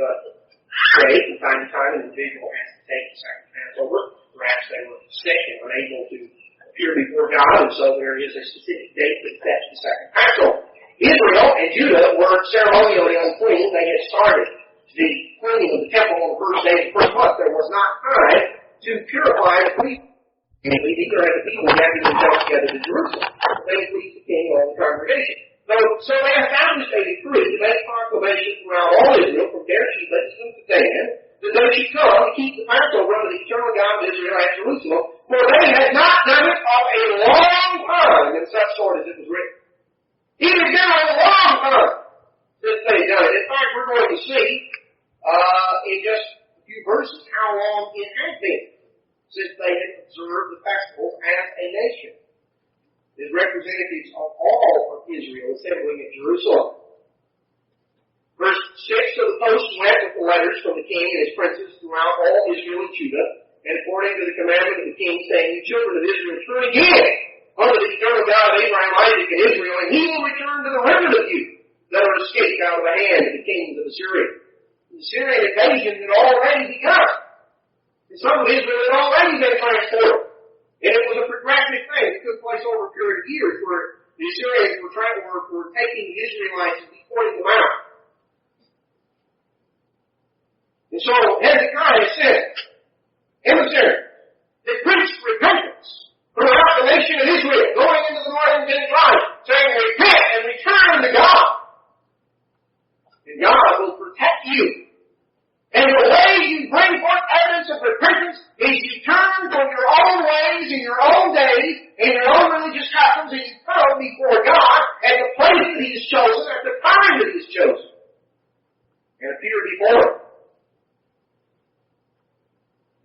prayed from time to time an individual has to take the 2nd Passover. Perhaps they were sick and unable to appear before God, and so there is a specific date that sets the 2nd Passover. Israel and Judah were ceremonially unclean. They had started the cleaning of the temple on the first day of the first month. There was not time to purify the people. And neither had the people gathered themselves together to Jerusalem. They pleased the king and the congregation. So they established a decree to make proclamation throughout all Israel, from Beersheba to Dan, that they should come to keep the Passover under the eternal God of Israel at Jerusalem, for they had not done it of a long time in such sort as it was written. It had been a long time since they had done it. In fact, we're going to see in just a few verses how long it had been since they had observed the festivals as a nation. As representatives of all of Israel assembling at Jerusalem. Verse 6, so the post went with the letters from the king and his princes throughout all Israel and Judah, and according to the commandment of the king, saying, you children of Israel, turn again unto the eternal God of Abraham, Isaac, and Israel, and he will return to the remnant of you that are escaped out of the hand of the kings of Assyria. The Assyrian invasion had already begun. And some of Israel had already been transported And it was a progressive thing. It took place over a period of years where the Assyrians were taking the Israelites and deporting them out. And so Hezekiah said, emissaries, they preached repentance throughout the nation of Israel, going into the northern tribes, saying, repent and return to God. And God will protect you. And the way you bring forth evidence of repentance is you turn from your own ways in your own days, in your own religious customs, and you come before God at the place that He has chosen, at the time that He has chosen, and appear before Him.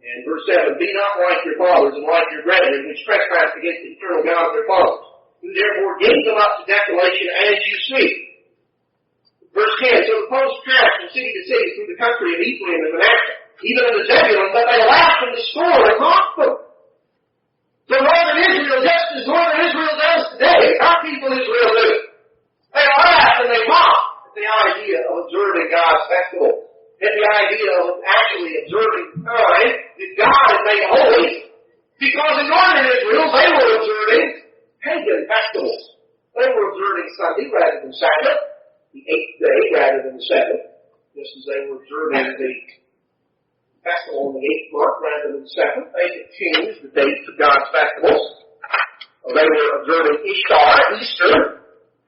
And verse 7, be not like your fathers and like your brethren, which trespassed against the eternal God of their fathers, who therefore gave them up to desolation as you see. Verse 10, so the post passed from city to city through the country of Ephraim and Manasseh, even unto Zebulun, but they laughed and scorned and mocked them. So northern Israel, just as northern Israel does today, our people Israel do. They laugh and they mock at the idea of observing God's festival, at the idea of actually observing the time that God had made holy, because in northern Israel they were observing pagan festivals. They were observing Sunday rather than Sabbath, the 8th day rather than the 7th, just as they were observing the festival in the 8th month rather than the 7th. They had changed the dates of God's festivals. They were observing Ishtar, Easter.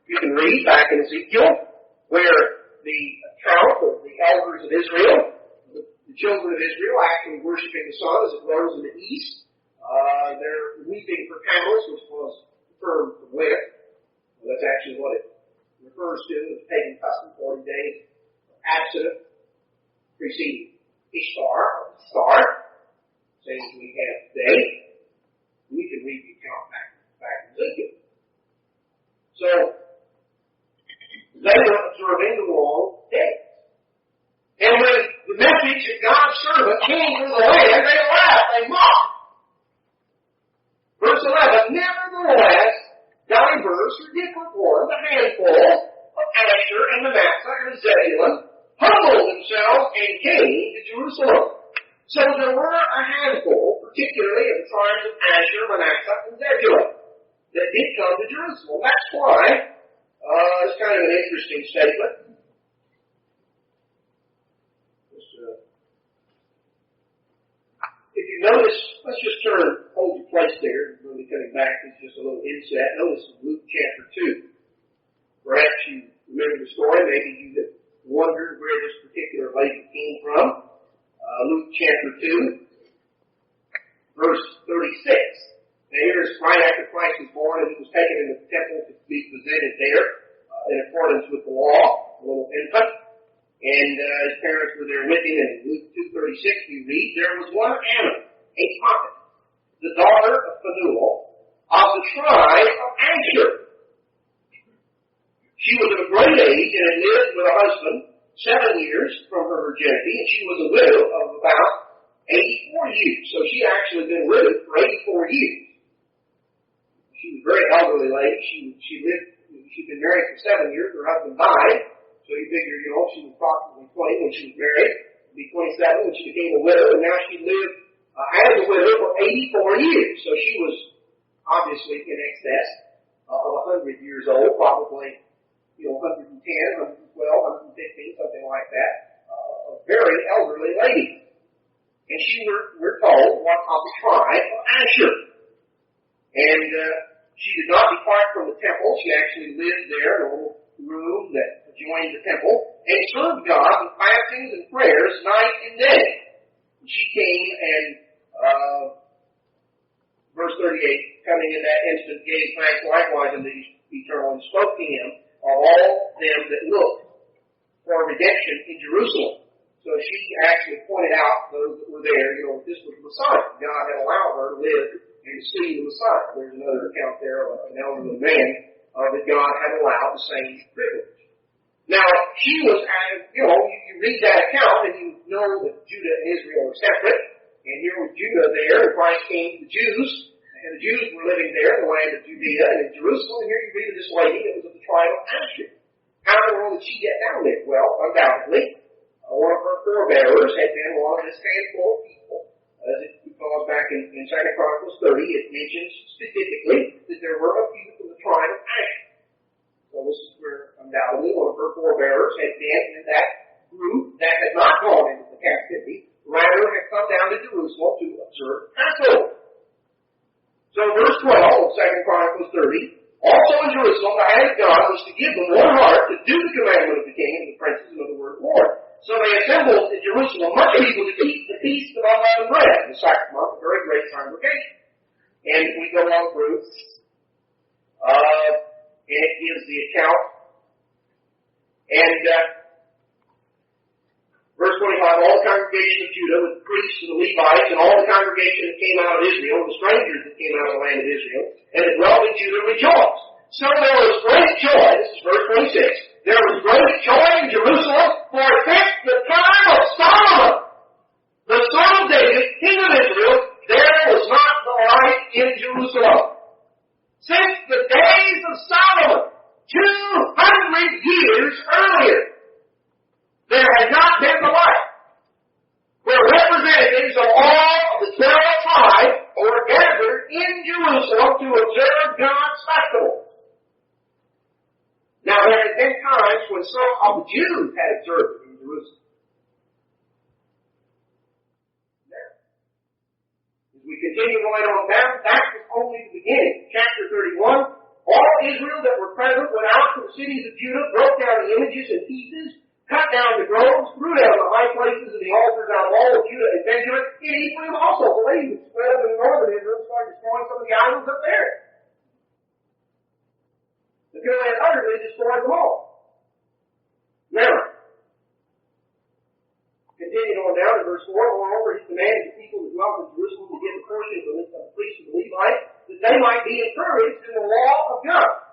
You can read back in Ezekiel, where the account of the elders of Israel, the children of Israel, actually worshiping the sun as it rose in the east. They're weeping for camels, which was the term for winter. Well, that's actually what it refers to as pagan custom, 40 days of abstinence preceding Ishtar, or Star, same as we have today. We can read the account back in Ezekiel. So, they were observing the wrong days. And when the message of God's servant came through the land, they laughed, they mocked. Verse 11, nevertheless, diverse or different ones, a handful of Asher and Manasseh and Zebulun, humbled themselves and came to Jerusalem. So there were a handful, particularly of the tribes of Asher, Manasseh, and Zebulun, that did come to Jerusalem. That's why it's kind of an interesting statement. If you notice, let's just hold your place there. We'll be coming back. It's just a little inset. Notice Luke chapter 2. Perhaps you remember the story. Maybe you have wondered where this particular lady came from. Luke chapter 2, verse 36. Now here's right after Christ was born, and he was taken into the temple to be presented there in accordance with the law, a little infant. And his parents were there with him. And in Luke 2:36 we read, there was one Anna, a prophet, the daughter of Phanuel, of the tribe of Asher. She was of a great age and had lived with a husband 7 years from her virginity, and she was a widow of about 84 years. So she had actually been widowed for 84 years. She was a very elderly lady. She'd been married for 7 years. Her husband died. So you figure, she was approximately 20 when she was married. She'd be 27 when she became a widow, and now she lived as a widow for 84 years. So she was obviously in excess of 100 years old, probably, 110, 112, 115, something like that. A very elderly lady. And she, we're told, was of the tribe of Asher. And she did not depart from the temple. She actually lived there in a little room that adjoined the temple, and served God with fastings and prayers night and day. And she came and, verse 38, coming in that instant, gave thanks likewise unto the Eternal, and spoke to him of all them that looked for redemption in Jerusalem. So she actually pointed out those that were there, this was the Messiah. God had allowed her to live and to see the Messiah. There's another account there of an elderly man that God had allowed the same privilege. Now, she was, you read that account and you know that Judah and Israel are separate. And here was Judah there, and Christ came to the Jews. And the Jews were living there in the land of Judea and in Jerusalem. And here you read of this lady that was of the tribe of Asher. How in the world did she get down there? Well, undoubtedly, one of her forebearers had been one of this handful of people, as it Because back in 2 Chronicles 30, it mentions specifically that there were a few from the tribe of Asher. So this is where undoubtedly one of her forebearers had been in that group that had not gone into the captivity, rather had come down to Jerusalem to observe Passover. So verse 12 of 2 Chronicles 30, also in Jerusalem the hand of God was to give them one heart to do the commandment of the king and the princes and of the word of the Lord. So they assembled in Jerusalem much people to keep the feast of unleavened bread, the Sacrament, a very great congregation. And we go on through, and it gives the account. And verse 25, all the congregation of Judah, with the priests and the Levites, and all the congregation that came out of Israel, the strangers that came out of the land of Israel, and that dwelt in Judah, rejoiced. So there was great joy, this is verse 26, there was great joy in Jerusalem, for since the time of Solomon, the son of David, king of Israel, there was not the light in Jerusalem. Since the days of Solomon, 200 years earlier, there had not been the light, where representatives of all of the 12 tribes were gathered in Jerusalem to observe God's festival. Now, there had been times when some of the Jews had observed in Jerusalem. Now, as we continue going on down, that was only the beginning. Chapter 31, all Israel that were present went out to the cities of Judah, broke down the images in pieces, cut down the groves, threw down the high places and the altars out of all of Judah and Benjamin, and Ephraim also. The ladies spread up in the northern Israel started destroying some of the idols up there. Until they had utterly destroyed them all. Now, continuing on down in verse 4, moreover, he commanded the people that dwelt in Jerusalem to give the portion of the priests and the Levites, that they might be encouraged in the law of God.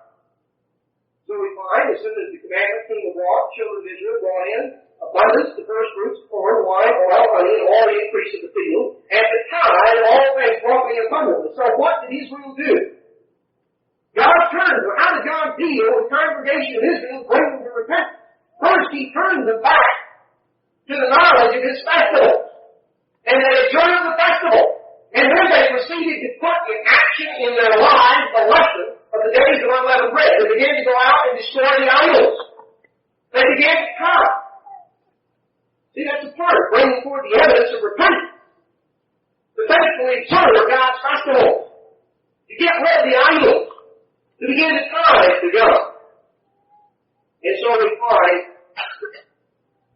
So we find, as soon as the commandment came abroad, the children of Israel brought in abundance, the first fruits, corn, wine, oil, honey, and all the increase of the field, and the tithe and all things brought in abundantly. So what did Israel do? God turned them. How did God deal with the congregation of Israel, bring them to repentance? First, He turned them back to the knowledge of His festival. And they observed the festival. And then they proceeded to put in action in their lives the lesson of the days of unleavened bread. They began to go out and destroy the idols. They began to come. See, that's a part of bringing forth the evidence of repentance. To faithfully observe God's festival. To get rid of the idols. To begin to tithe to God. And so we find,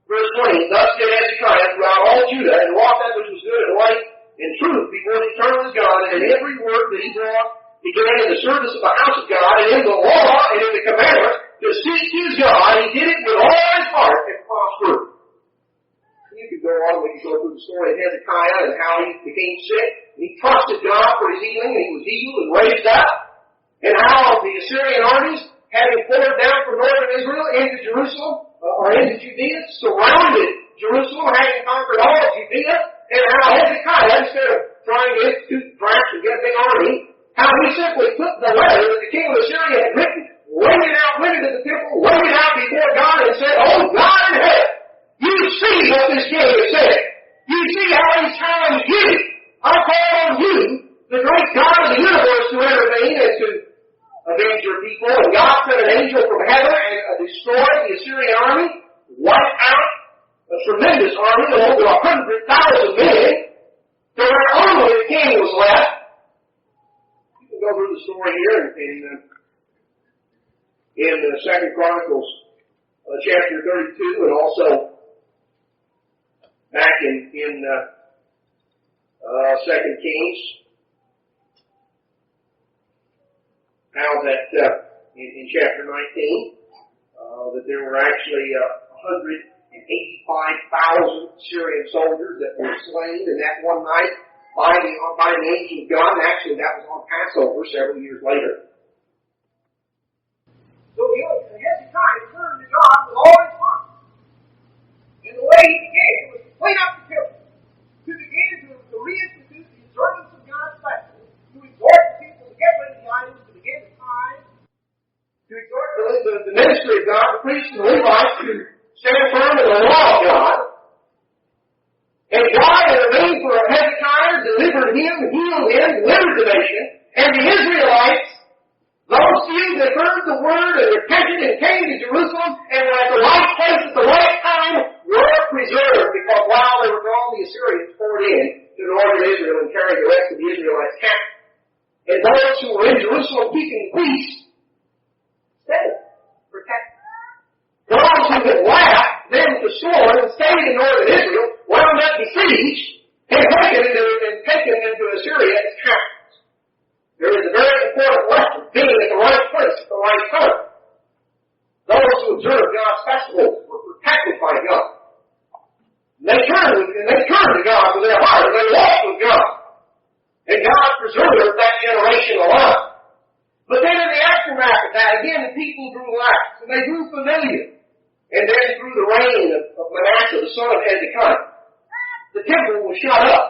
verse 20, thus did Hezekiah throughout all Judah, and wrought that which was good and right and truth before the eternal God, and in every work that he brought began in the service of the house of God, and in the law, and in the commandments, to seek his God. He did it with all his heart and prospered. You could go on, we could go through the story of Hezekiah and how he became sick, and he trusted God for his healing, and he was healed and raised up, and how the Assyrian armies, having poured down from northern Israel into Jerusalem, or into Judea, surrounded Jerusalem, having conquered all of Judea, and how Hezekiah, instead of trying to institute perhaps and get a big army, how he simply took the letter that the king of Assyria had written, went into the temple, laid it out before God, and said, "Oh God in heaven, you see what this king has said. You see how he's challenged you. I call on you, the great God of the universe, to intervene and to avenge your people." And God sent an angel from heaven and destroyed the Assyrian army, wiped out a tremendous army of over 100,000 men, to where only the king was left. You can go through the story here in 2 Chronicles chapter 32, and also back in 2 Kings. How that in chapter 19, that there were actually 185,000 Syrian soldiers that were slain in that one night by the angel of God. And actually, that was on Passover several years later. So Hezekiah turned to God with all his heart. And the way he began was to clean up the temple, to begin to reinstitute the observance of God's festival, to exhort the people to get rid of the idols, to begin to tithe, to exhort the ministry of God, the priests and the Levites, to stand firm in the law of God. And God intervened for Hezekiah to delivered him, healed him, delivered the nation, and the Israelites, those few that heard the word and repented and came to Jerusalem and were at the right place at the right time were preserved, because while they were gone, the Assyrians poured in to northern Israel and carried the rest of the Israelites captive. And those who were in Jerusalem keeping peace stayed, protected. Those who had laughed them to scorn and stayed in northern Israel wound up besieged and taken into Assyria as captives. There is a very important lesson, being at the right place at the right time. Those who observed God's festivals were protected by God. They turned to God with their heart, and they walked with God. And God preserved that generation alive. But then in the aftermath of that, again, the people grew lax, and they grew familiar. And then through the reign of Manasseh, the son of Hezekiah, the temple was shut up.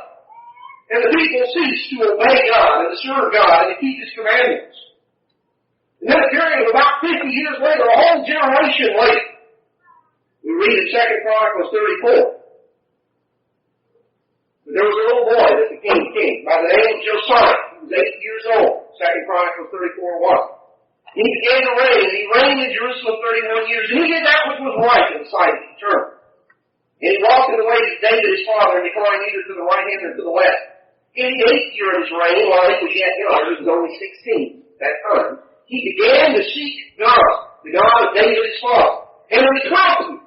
And the people ceased to obey God and to serve God and to keep His commandments. And then a period of about 50 years later, a whole generation later, we read in 2 Chronicles 34. There was a little boy that became king by the name of Josiah. He was 8 years old. 2 Chronicles 34:1. He began to reign, and he reigned in Jerusalem 31 years, and he did that which was right in the sight of the Eternal. And he walked in the ways of David his father, and declined neither to the right hand nor to the left. In the 8th year of his reign, while he was yet young, he was only 16 at that time, he began to seek God, the God of David his father. And in the 12th year,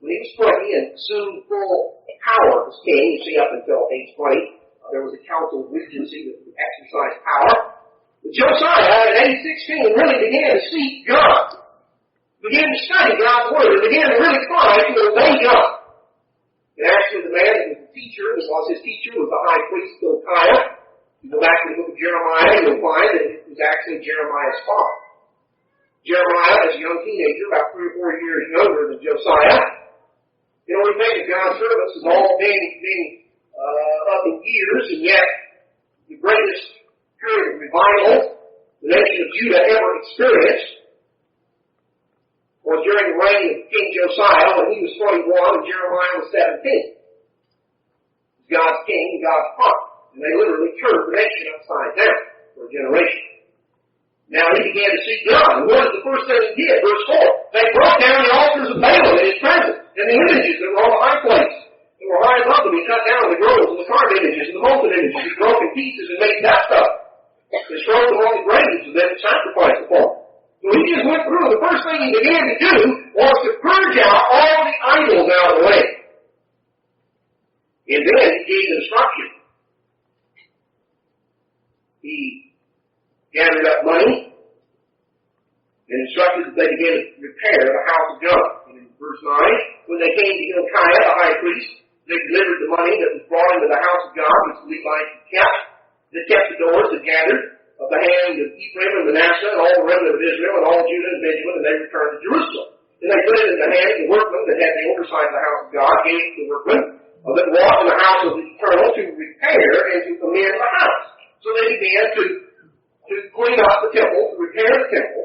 when he was 20 and assumed full power as king, you see up until age 20, there was a council of regency that would exercise power. But Josiah, at age 16, really began to seek God, began to study God's Word, and began to really try to obey God. And actually the man that was the teacher, his teacher was the high priest Hilkiah. You go back to the book of Jeremiah, you'll find that it was actually Jeremiah's father. Jeremiah, as a young teenager, about 3 or 4 years younger than Josiah, you know, we think of God's service as all being up in years, and yet the greatest period of revival the nation of Judah ever experienced was during the reign of King Josiah when he was 21 and Jeremiah was 17. God's king and God's prophet. And they literally turned the nation upside down for a generation. Now he began to seek God. And what is the first thing he did? Verse 4. They broke down the altars of Baalim in his presence, and the images that were on the high place. They were high above them. He cut down the groves and the carved images and the molten images. He broke in pieces and made dust of them. They strode them on the graves and then sacrificed upon them. So he just went through. The first thing he began to do was to purge out all the idols out of the way. And then he gave instruction. He gathered up money and instructed that they begin to repair the house of God. And in verse 9, when they came to Hilkiah, the high priest, they delivered the money that was brought into the house of God, which the Levites had kept. They kept the doors that gathered of the hand of Ephraim and Manasseh and all the remnant of Israel and all Judah and Benjamin, and they returned to Jerusalem. And they put it in the hand of the workmen that had the oversight of the house of God, gave it to the workmen that walked in the house of the Eternal to repair and to amend the house. So they began to clean up the temple, to repair the temple.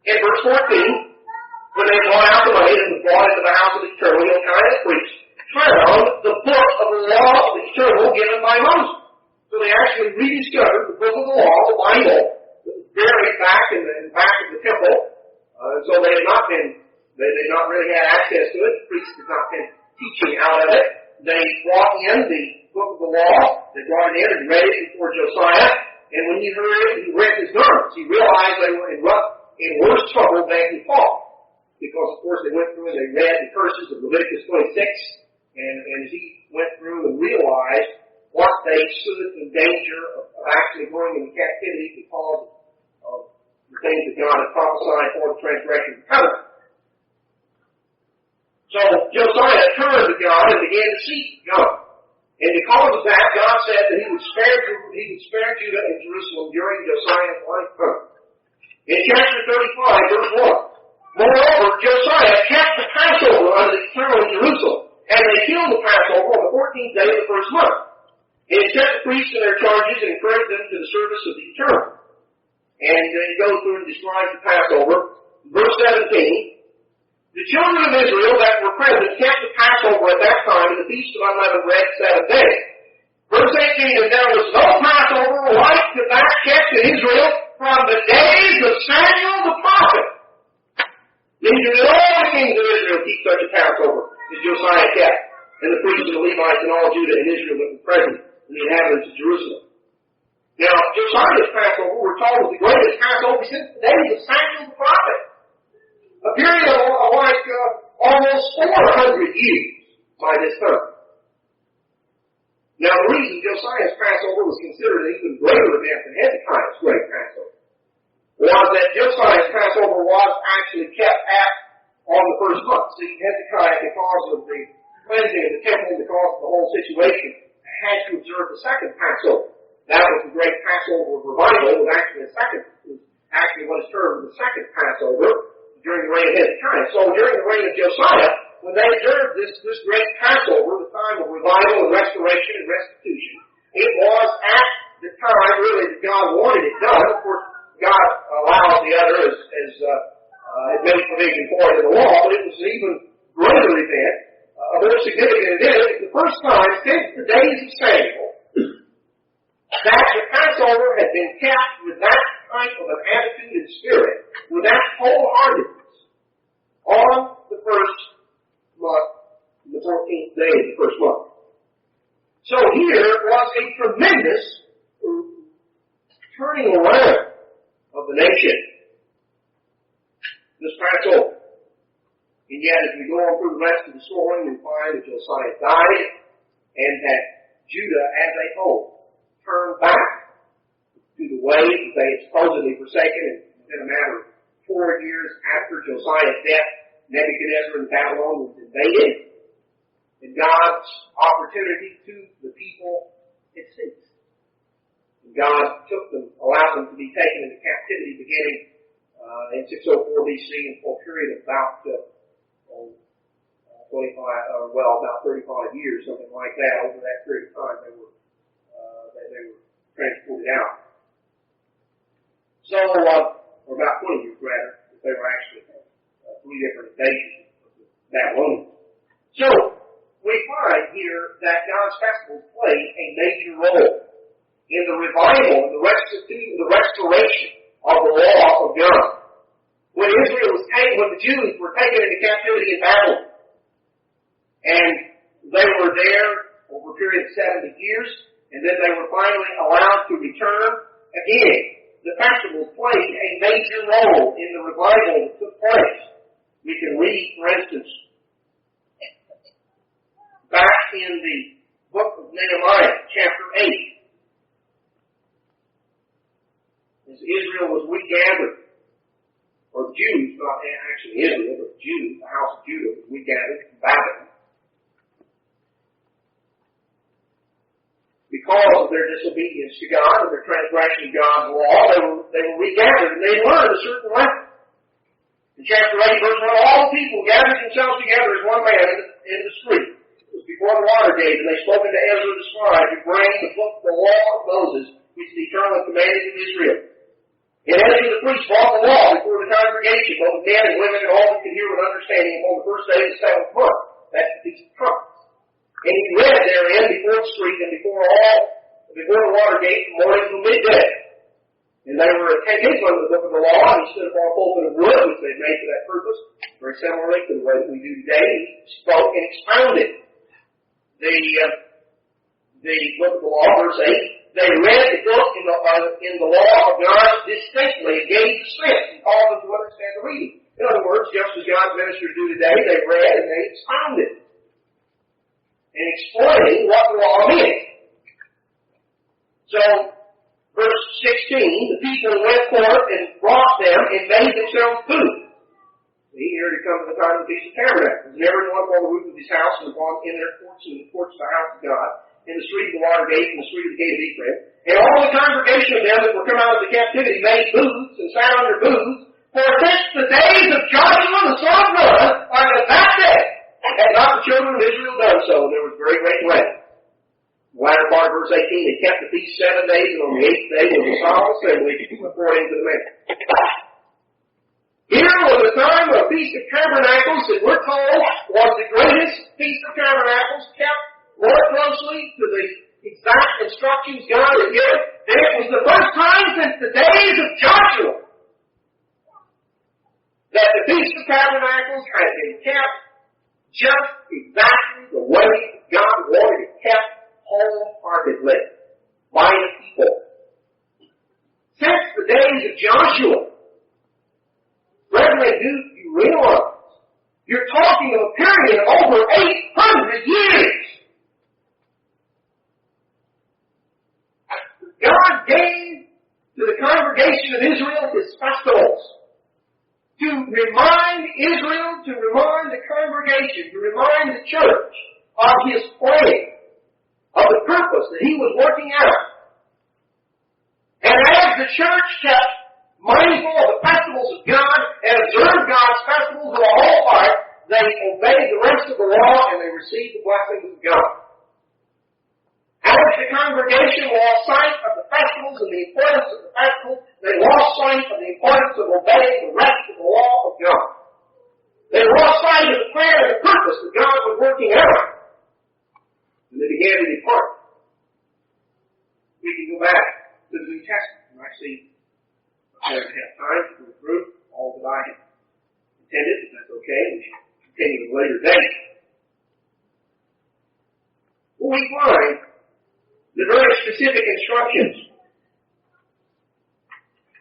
In verse 14, when they brought out the money that was brought into the house of the Eternal, Hilkiah the priest found the book of the law of the Eternal given by Moses. So they actually rediscovered the book of the law, the Bible, that was buried back in the back of the temple. So they had not really had access to it. The priests had not been teaching out of it. They brought in the book of the law. They brought it in and read it before Josiah. And when he heard it, he rent his garments. He realized they were in worse trouble than he thought. Because, of course, they went through and they read the curses of Leviticus 26. And as he went through and realized what they stood in danger of actually going into captivity because of the things that God had prophesied for the transgression of the covenant. So Josiah turned to God and began to seek God. And because of that, God said that he would spare Judah and Jerusalem during Josiah's lifetime. In chapter 35, verse 1, moreover, Josiah kept the Passover under the Eternal in Jerusalem, and they killed the Passover on the 14th day of the first month. And he set the priests in their charges and encouraged them to the service of the Eternal. And he goes through and describes the Passover. Verse 17, the children of Israel that were present kept the Passover at that time and the Feast of Unleavened Bread 7 days. Verse 18, and there was no Passover like to that kept in Israel from the days of Samuel the prophet. Neither did all the kings of Israel keep such a Passover as Josiah kept, and the priests and the Levites and all Judah and Israel that were present, and the inhabitants of Jerusalem. Now, Josiah's Passover, we're told, was the greatest Passover since the days of Samuel the prophet. A period of almost 400 years by this time. Now, the reason Josiah's Passover was considered an even greater event than Hezekiah's great Passover was that Josiah's Passover was actually kept on the first month. See, Hezekiah, because of the cleansing of the temple, because of the whole situation, had to observe the second Passover. That was the great Passover of revival. It was actually what is termed the second Passover during the reign of Hezekiah. So during the reign of Josiah, when they observed this great Passover, the time of revival and restoration and restitution, it was at the time really that God wanted it done. Of course, God allowed the other as it made provision for it in the law, but it was an even greater event, a more significant event. It was the first time since the days of Samuel that the Passover had been kept with that type of an attitude and spirit, with that wholeheartedness, on the first month, the 14th day of the first month. So here was a tremendous turning around of the nation, this Passover. And yet, as we go on through the rest of the story, we find that Josiah died, and that Judah as a whole turned back to the way that they had supposedly forsaken, and within a matter of 4 years after Josiah's death, Nebuchadnezzar and Babylon was invaded, and God's opportunity to the people had ceased. And God allowed them to be taken into captivity beginning in 604 BC, and for a period of about 35 years, something like that. Over that period of time, they were transported out. So, or about 20 years rather, they were actually 3 different invasions of the Babylonians. So, we find here that God's festivals played a major role in the revival and the restoration of the law of God. When the Jews were taken into captivity in Babylon, and they were there over a period of 70 years, and then they were finally allowed to return again. The festivals played a major role in the revival that took place. We can read, for instance, back in the book of Nehemiah, chapter 8. As Israel was regathered, or Jews, not actually Israel, but Jews, the house of Judah was regathered from Babylon. Because of their disobedience to God and their transgression of God's law, they were regathered, and they learned a certain lesson. In chapter 8, verse 1, all the people gathered themselves together as one man in the street. It was before the water gate, and they spoke unto Ezra the scribe to bring the book of the law of Moses, which the Eternal commanded to Israel. And Ezra the priest brought the law before the congregation, both men and women, and all that could hear with understanding upon the first day of the 7th month. That's the Feast of Trumpets. And he read therein before the street and before the water gate from morning till midday. And they were attentive unto the book of the law, and he stood upon a pulpit of wood, which they made for that purpose, very similarly to the way that we do today. He spoke and expounded the book of the law, verse 8. They read the book in the law of God distinctly and gave sense and called them to understand the reading. In other words, just as God's ministers do today, they read and they expounded and explained what the law meant. So, verse 16, the people went forth and brought them and made themselves food. See, here it comes to the time of the Feast of Tabernacles. And every one upon the roof of his house and upon in their courts and the courts of the house of God, in the street of the water gate, and the street of the gate of Ephraim. And all the congregation of them that were come out of the captivity made booths and sat under booths, for since the days of Joshua the son of Nun unto that day had not the children of Israel done so, and there was very great gladness. The latter part of verse 18, they kept the feast 7 days, and on the 8th day was a solemn assembly according to the manner. Here was the time of Feast of Tabernacles that we're told was the greatest Feast of Tabernacles, kept more closely to the exact instructions God had given. And it was the first time since the days of Joshua that the Feast of Tabernacles had been kept just exactly the way God wanted it kept, wholeheartedly by the people. Since the days of Joshua, brethren, do you realize you're talking of a period of over 800 years? God gave to the congregation of Israel His festivals to remind Israel, to remind the congregation, to remind the church of His plan, of the purpose that He was working out. And as the church kept mindful of the festivals of God and observed God's festivals with a whole heart, they obeyed the rest of the law and they received the blessings of God. As the congregation lost sight of the festivals and the importance of the festivals, they lost sight of the importance of obeying the rest of the law of God. They lost sight of the plan and the purpose that God was working out. And they began to depart. We can go back to the New Testament. And I see I don't have time to go through all that I have intended, but that's okay. We should continue at a later date. Well, we find the very specific instructions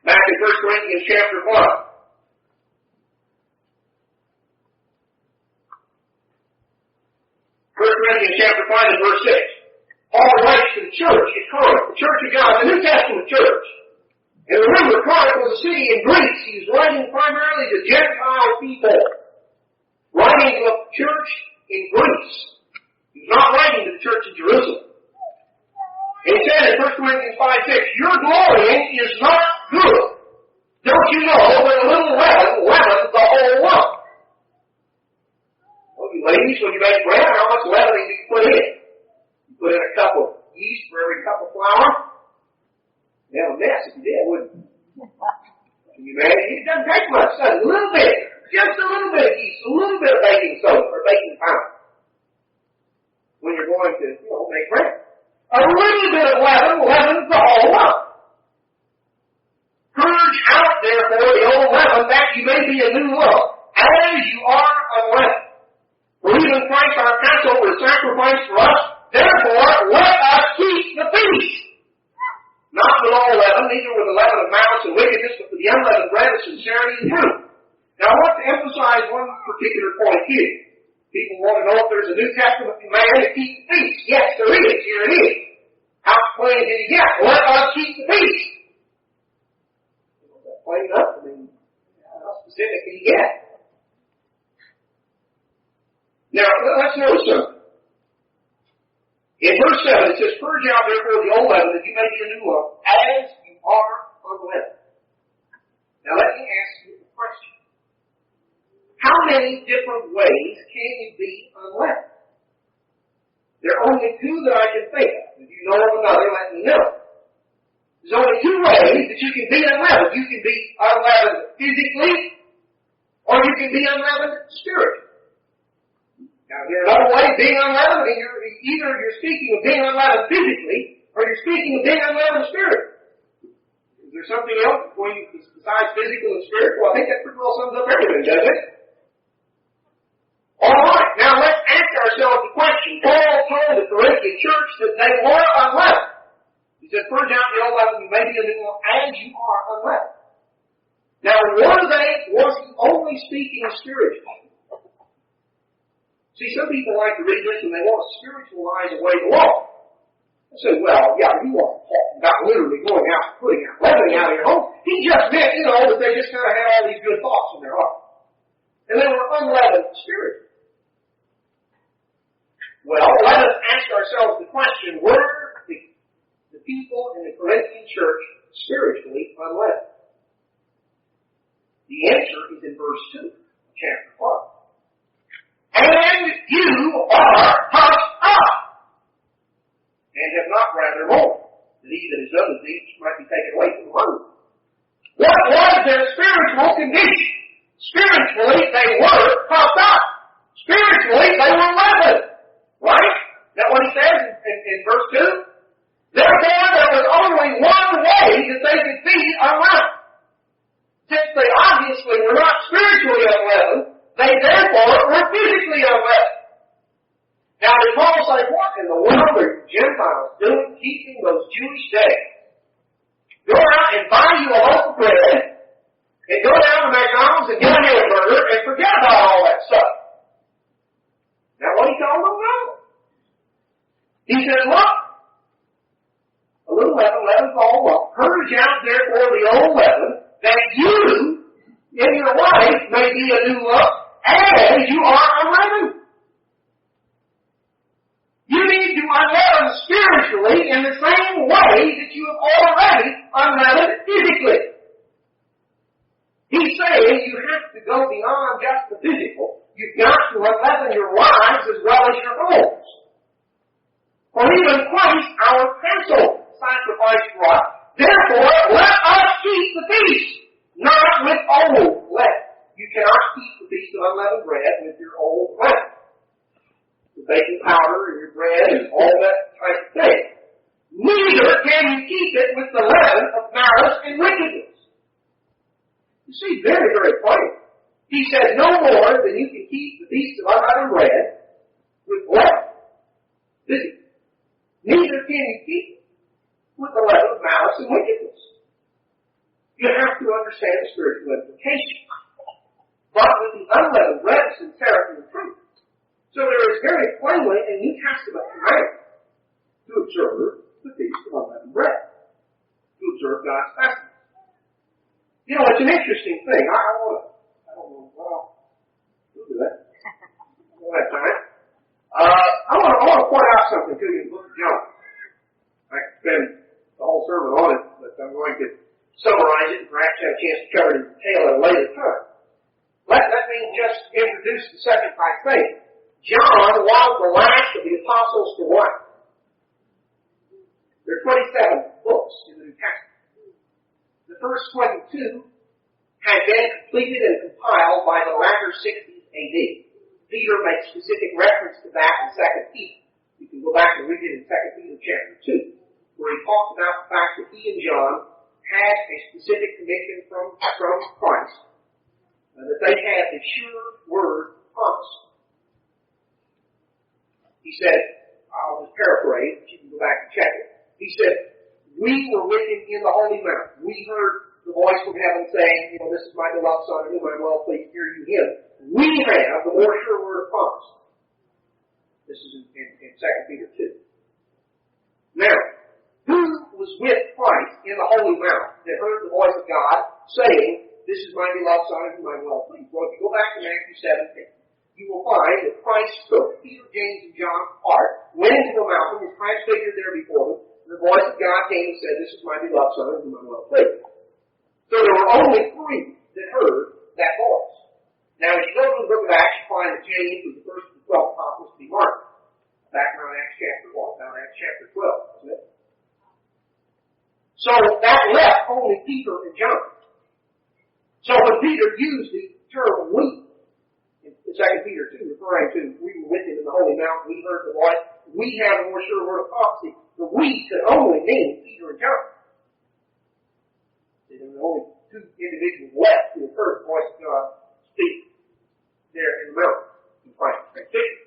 back in 1 Corinthians chapter 1. 1 Corinthians chapter 5 and verse 6. Paul writes to the church at Corinth, the church of God, the New Testament church. And remember, Chronicles was a city in Greece. He's writing primarily to Gentile people. Writing to a church in Greece. He's not writing to the church in Jerusalem. And he said in 1 Corinthians 5:6, your glorying is not good. Don't you know that a little leaven leavens the whole lump? Well, you ladies, when you make bread, how much leavening do you put in? You put in a cup of yeast for every cup of flour? You have a mess if you did, wouldn't you? Can you imagine? It doesn't take much. A little bit. Just a little bit of yeast, a little bit of baking soda or baking powder. When you're going to, make bread. A little bit of leaven leavens the whole lump. Purge out, therefore, the old leaven, that you may be a new lump, as you are unleavened. For even Christ our Passover is sacrificed for us, therefore let us keep the feast. Not with all leaven, neither with the leaven of malice and wickedness, but with the unleavened bread of sincerity and truth. Now I want to emphasize one particular point here. People want to know if there's a New Testament command to keep the feast. Yes, there is. Here it is. How plain did he get? Let us keep the feast. That plain enough? I mean, how specific did he get? Now, let's notice something. In verse 7, it says, purge out therefore the old leaven, that you may be a new lump, as you are unleavened. Now let me ask you a question. How many different ways can you be unleavened? There are only two that I can think of. If you know of another, let me know. There's only two ways that you can be unleavened. You can be unleavened physically, or you can be unleavened spiritually. Now, there's another way of being unleavened, and either you're speaking of being unleavened physically, or you're speaking of being unleavened spiritually. Is there something else besides physical and spiritual? I think that pretty well sums up everything, doesn't it? All right, now let's ask ourselves the question. Paul told the Corinthian church that they were unleavened. He said, purge out the old leaven, you may be a new one, as you are unleavened. Now, was he only speaking spiritually? See, some people like to read this and they want to spiritualize away the law. They say, well, yeah, you want Paul about literally going out and putting out leavening out of your home. He just meant, that they just kind of had all these good thoughts in their heart. And they were unleavened spiritually. Well, let us ask ourselves the question, were the people in the Corinthian church spiritually unleavened? The answer is in verse 2 of chapter 5. And you are puffed up, and have not rather more, that he that is of the deep might be taken away from the world. What was their spiritual condition? Spiritually, they were puffed up. Spiritually, they were leavened. Right? Is that what he says in verse 2? be unleavened. Now, did Paul say, what in the world are Gentiles doing keeping those Jewish days? Go out and buy you a loaf of bread, and go down to McDonald's and get a hamburger, and forget about all that stuff. Now, what he told them? No. He said, look, a little leaven, leaven's all up. Purge out therefore the old leaven, that you in your life may be a new lump, as you are unleavened. You need to unleaven spiritually in the same way that you have already unleavened physically. He's saying you have to go beyond just the physical. You've got to unleaven your lives as well as your homes. For even Christ, our Passover sacrifice for us, therefore let us keep the feast, not with old leaven. You cannot keep the feast of unleavened bread with your old leaven. The baking powder and your bread and all that type of thing. Neither can you keep it with the leaven of malice and wickedness. You see, very, very plain. He says no more than you can keep the feast of unleavened bread with leaven. Neither can you keep it with the leaven of malice and wickedness. You have to understand the spiritual implication. But with the unleavened bread, sincerity and truth. So there is very plainly a New Testament command to observe the feast of unleavened bread, to observe God's festivals. You know, it's an interesting thing. I don't know, well, we'll do that. I don't have time. I want to point out something to you in the book of John. I could spend the whole sermon on it, but I'm going to summarize it and perhaps have a chance to cover it in detail at a later time. Let me just introduce the second type thing. John was the last of the apostles to write. There are 27 books in the New Testament. The first 22 had been completed and compiled by the latter 60s A.D. Peter makes specific reference to that in 2 Peter. You can go back and read it in 2 Peter chapter 2, where he talks about the fact that he and John had a specific commission from Christ, that they had the sure word promised. He said, I'll just paraphrase, but you can go back and check it. He said, we were with him in the Holy Mount. We heard the voice from heaven saying, this is my beloved Son, in whom I am well pleased, hear you him. We have the more sure word of promise. This is in 2 Peter 2. Now, who was with Christ in the Holy Mount that heard the voice of God saying, this is my beloved Son, in whom I am well pleased? Well, if you go back to Matthew 17, you will find that Christ took Peter, James, and John apart, went into the mountain, was transfigured there before them, and the voice of God came and said, this is my beloved Son, in whom I am well pleased. So there were only 3 that heard that voice. Now, as you go to the book of Acts, you find that James was the first of the 12 apostles to be martyred. Back around Acts chapter 1, down Acts chapter 12, isn't it? So that left only Peter and John. So when Peter used the term we, in 2 Peter 2, referring to we were with him in the Holy Mountain, we heard the voice, we have a more sure word of prophecy. The we could only mean Peter and John. There were only 2 individuals left who had heard the voice of God speak there in the mountain in Christ's transfiguration.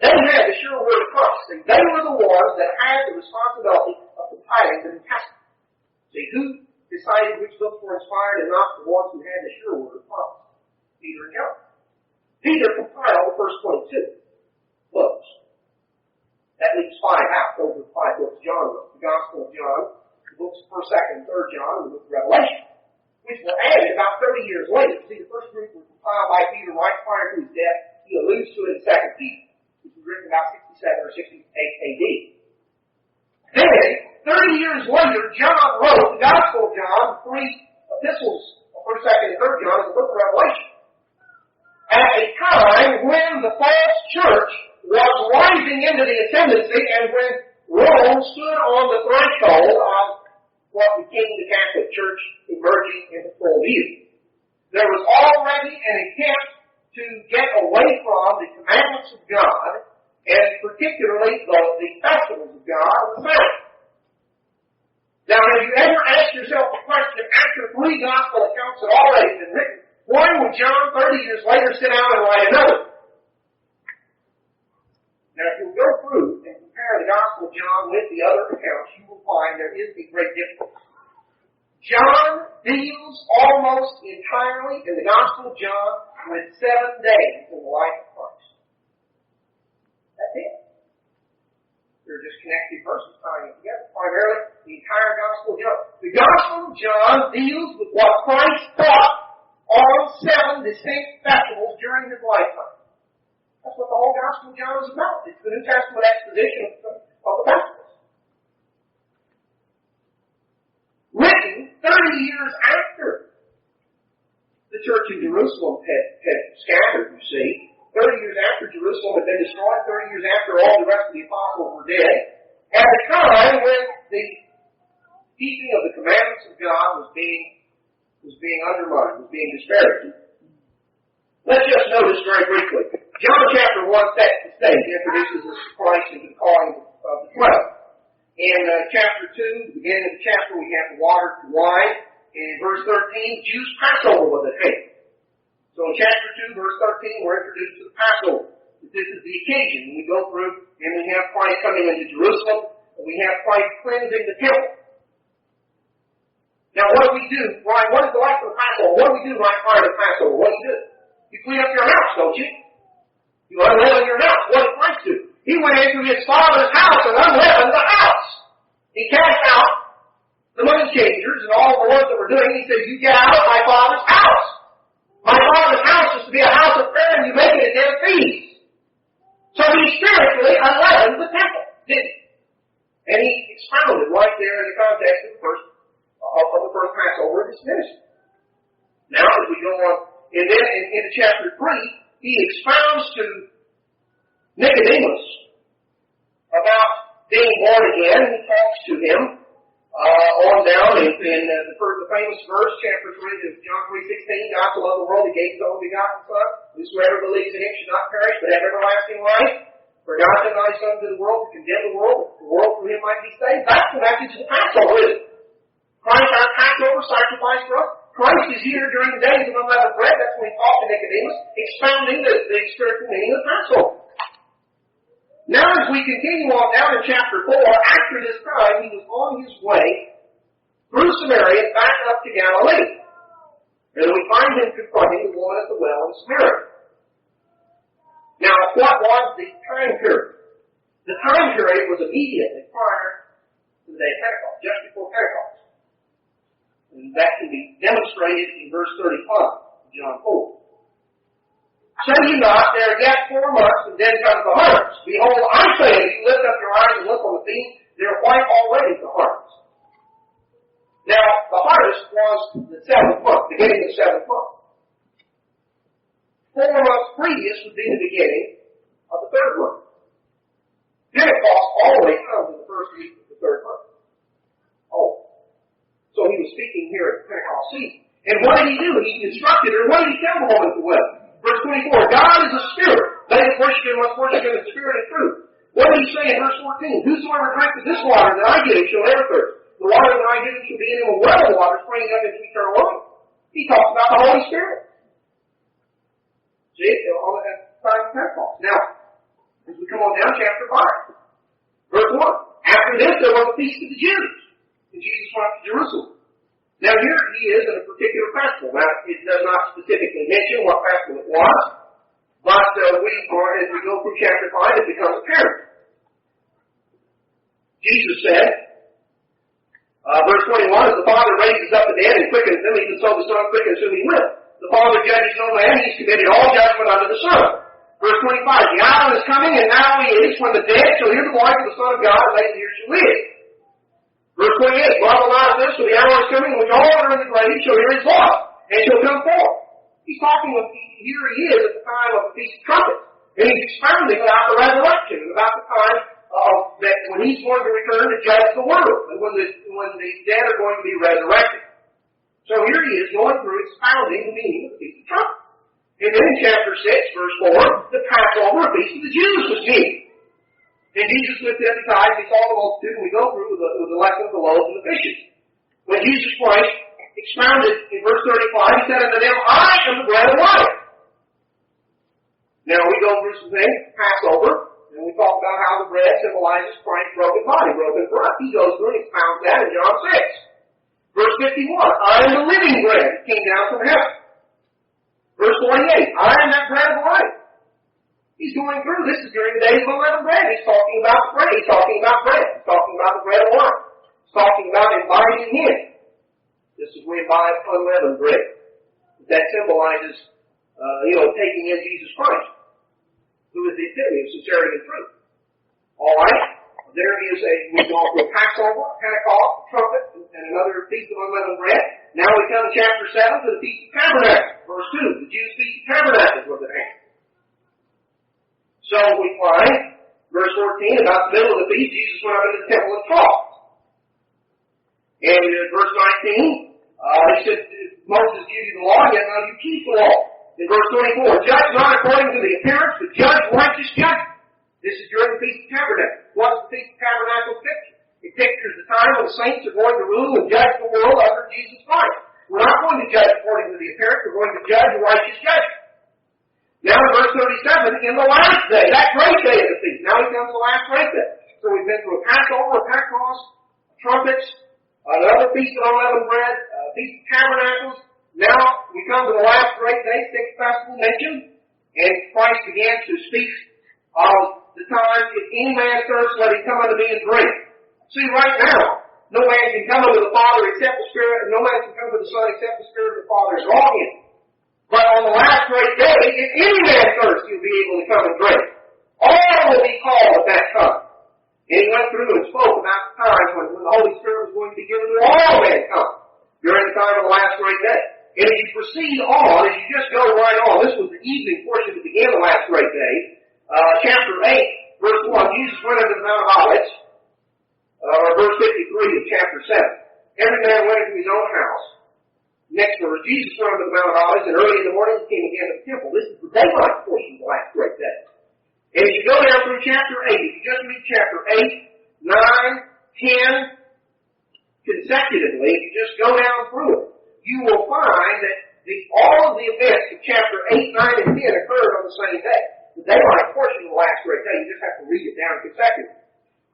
They had the sure word of prophecy. They were the ones that had the responsibility of compiling the New Testament. See, who decided which books were inspired and not the ones who had the sure word of prophecy? Peter and John. Peter compiled the first 22 books. That leaves 5 out. Those are the 5 books John wrote. The Gospel of John, the books of 1st, 2nd, and 3rd John, and the book of Revelation, which were added about 30 years later. See, the first group was compiled by Peter right prior to his death. He alludes to it in 2 Peter, which was written about 67 or 68 A.D. Then, 30 years later, John wrote the Gospel of John, 3 epistles of 1st, 2nd, and 3rd John, and the book of Revelation, at a time when the false church was rising into the ascendancy and when Rome stood on the threshold of what became the Catholic Church emerging into full view. There was already an attempt to get away from the commandments of God, and particularly the festivals of God and the Sabbath. Now, have you ever asked yourself the question, after 3 gospel accounts had already been written, why would John 30 years later sit down and write another? Now, if you go through and compare the Gospel of John with the other accounts, you will find there is a great difference. John deals almost entirely in the Gospel of John with 7 days in the life of Christ. That's it. They're just connected verses tying it together. Primarily, the entire Gospel of John. The Gospel of John deals with what Christ taught on 7 distinct festivals during his lifetime. That's what the whole Gospel of John is about. It's the New Testament exposition of the festivals. Written 30 years after the church in Jerusalem had scattered, you see. 30 years after Jerusalem had been destroyed, 30 years after all the rest of the apostles were dead, at a time when the keeping of the commandments of God was being undermined, was being disparaged. Let's just notice very briefly. John chapter 1 sets the stage, introduces us to Christ into the calling of the 12. In chapter 2, the beginning of the chapter, we have the water to wine. And in verse 13, Jews' Passover was at hand. So in chapter 2, verse 13, we're introduced to the Passover. This is the occasion. We go through and we have Christ coming into Jerusalem, and we have Christ cleansing the temple. Now what do we do? Right? What is the life of the Passover? What do we do right prior to the Passover? What do you do? You clean up your house, don't you? You unleaven your house. What did Christ do? He went into his Father's house and unleavened the house. He cast out the money changers and all the ones that were doing. He said, you get out of my Father's house. My Father's house is to be a house of prayer, and you make it a den of thieves. So he spiritually unleavened the temple, didn't he? And he expounded right there in the context of the first Passover of his ministry. Now, as we go on, and then into chapter 3, he expounds to Nicodemus about being born again. He talks to him on down in the famous verse, chapter 3 of John 3:16. God so loved the world, he gave his only begotten Son. Whosoever believes in him should not perish, but have everlasting life. For God sent not his Son to the world to condemn the world through him might be saved. That's the message of the Passover, isn't it? Christ, our Passover, sacrificed for us. Christ is here during the days of unleavened bread. That's when he talked to Nicodemus, expounding the spiritual meaning of the Passover. Now as we continue on down in chapter 4, after this time, he was on his way through Samaria back up to Galilee. And we find him confronting the woman at the well in Samaria. Now, what was the time period? The time period was immediately prior to the day of Pentecost, just before Pentecost. And that can be demonstrated in verse 35 of John 4. Say ye not, there are yet 4 months, and then comes the harvest. Behold, I say to you, lift up your eyes and look on the field, they are white already for harvest. Now, the harvest was the 7th month, beginning of the 7th month. 4 months previous would be the beginning of the 3rd month. Pentecost always comes in the first week of the 3rd month. Oh. So he was speaking here at the Pentecost season. And what did he do? He instructed her. What did he tell the woman at the well? Verse 24, God is a spirit. They that worship him must worship him in spirit and truth. What did he say in verse 14? Whosoever drinks of this water that I give him shall never thirst. The water that I give him shall be in him a well of water springing up into eternal life. He talks about the Holy Spirit. See, all that time of Pentecost. Now, as we come on down, chapter 5, verse 1. After this, there was a feast of the Jews, and Jesus went to Jerusalem. Now, here he is in a particular festival. Now, it does not specifically mention what festival it was, but as we go through chapter 5, it becomes apparent. Jesus said, verse 21, as the Father raises up the dead and quickens them, even so the Son quickens whom he will. The Father judges no man, he's committed all judgment unto the Son. Verse 25, the hour is coming, and now is, when the dead shall hear the voice of the Son of God, and they that hear shall live. Verse 28, marvel not at this, for the hour is coming, in which all that are in the grave shall hear his voice, and shall come forth. He's talking with, here he is at the time of the Feast of Trumpets, and he's expounding about the resurrection, and about the time that when he's going to return to judge the world, and when the dead are going to be resurrected. So here he is going through expounding the meaning of the Feast of Trumpets. And then in chapter 6, verse 4, the Passover, Feast of the Jews was near. And Jesus went to the tithes, he saw the multitude, and we go through with the lesson of the loaves and the fishes. When Jesus Christ expounded in verse 35, he said unto them, I am the bread of life. Now we go through some things, Passover, And we talk about how the bread symbolizes Christ's broken body, broken for us. He goes through and expounds that in John 6. Verse 51, I am the living bread that came down from heaven. Verse 48, I am that bread of life. He's going through, this is during the days of unleavened bread. He's talking about the bread. He's talking about bread. He's talking about the bread of life. He's talking about imbibing Him. This is we imbibe unleavened bread. That symbolizes, taking in Jesus Christ, who is the epitome of sincerity and truth. All right? There is we've gone through Passover, Pentecost, trumpet, and another feast of unleavened bread. Now we come to chapter 7 to the Feast of Tabernacles. Verse 2, the Jews' Feast of Tabernacles was at hand. So we find, verse 14, about the middle of the feast, Jesus went up into the temple and taught. And in verse 19, he said, Moses gave you the law, yet now you keep the law. In verse 24, judge not according to the appearance, but judge righteous judgment. This is during the Feast of Tabernacles. What's the Feast of Tabernacles picture? It pictures the time when the saints are going to rule and judge the world under Jesus Christ. We're not going to judge according to the appearance, we're going to judge righteous judgment. Now in verse 37, in the last day, that great day of the feast. Now we come to the last great day. So we've been through a Passover, a Pentecost, trumpets, another Feast of Unleavened Bread, Feast of Tabernacles. Now we come to the last great day, sixth festival mentioned, and Christ began to speak of the time, if any man thirst, let him come unto me and drink. See, right now, no man can come unto the Father except the Spirit, and no man can come to the Son except the Spirit of the Father is drawing him. But on the last great day, if any man thirst, he'll be able to come and drink. All will be called at that time. And he went through and spoke about the time when the Holy Spirit was going to be given to all mankind during the time of the last great day. And as you proceed on, as you just go right on, this was the evening portion that began the last great day. Chapter 8, verse 1, Jesus went into the Mount of Olives, verse 53 of chapter 7. Every man went into his own house. Next verse, Jesus went into the Mount of Olives, and early in the morning he came again to the temple. This is the daylight portion of the last great day. And as you go down through chapter 8, if you just read chapter 8, 9, 10, consecutively, if you just go down through it, you will find that all of the events of chapter 8, 9, and 10 occurred on the same day. The daylight portion of the last great day, you just have to read it down consecutively.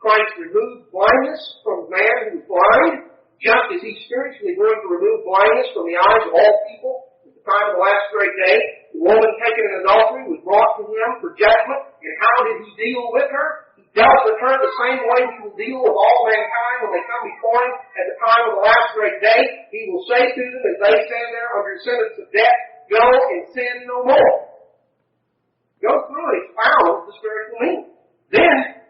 Christ removed blindness from the man who was blind, just as He's spiritually going to remove blindness from the eyes of all people at the time of the last great day. The woman taken in adultery was brought to Him for judgment, and how did He deal with her? He dealt with her the same way He will deal with all mankind when they come before Him at the time of the last great day. He will say to them as they stand there under sentence of death, go and sin no more. Go through and expound the spiritual meaning. Then,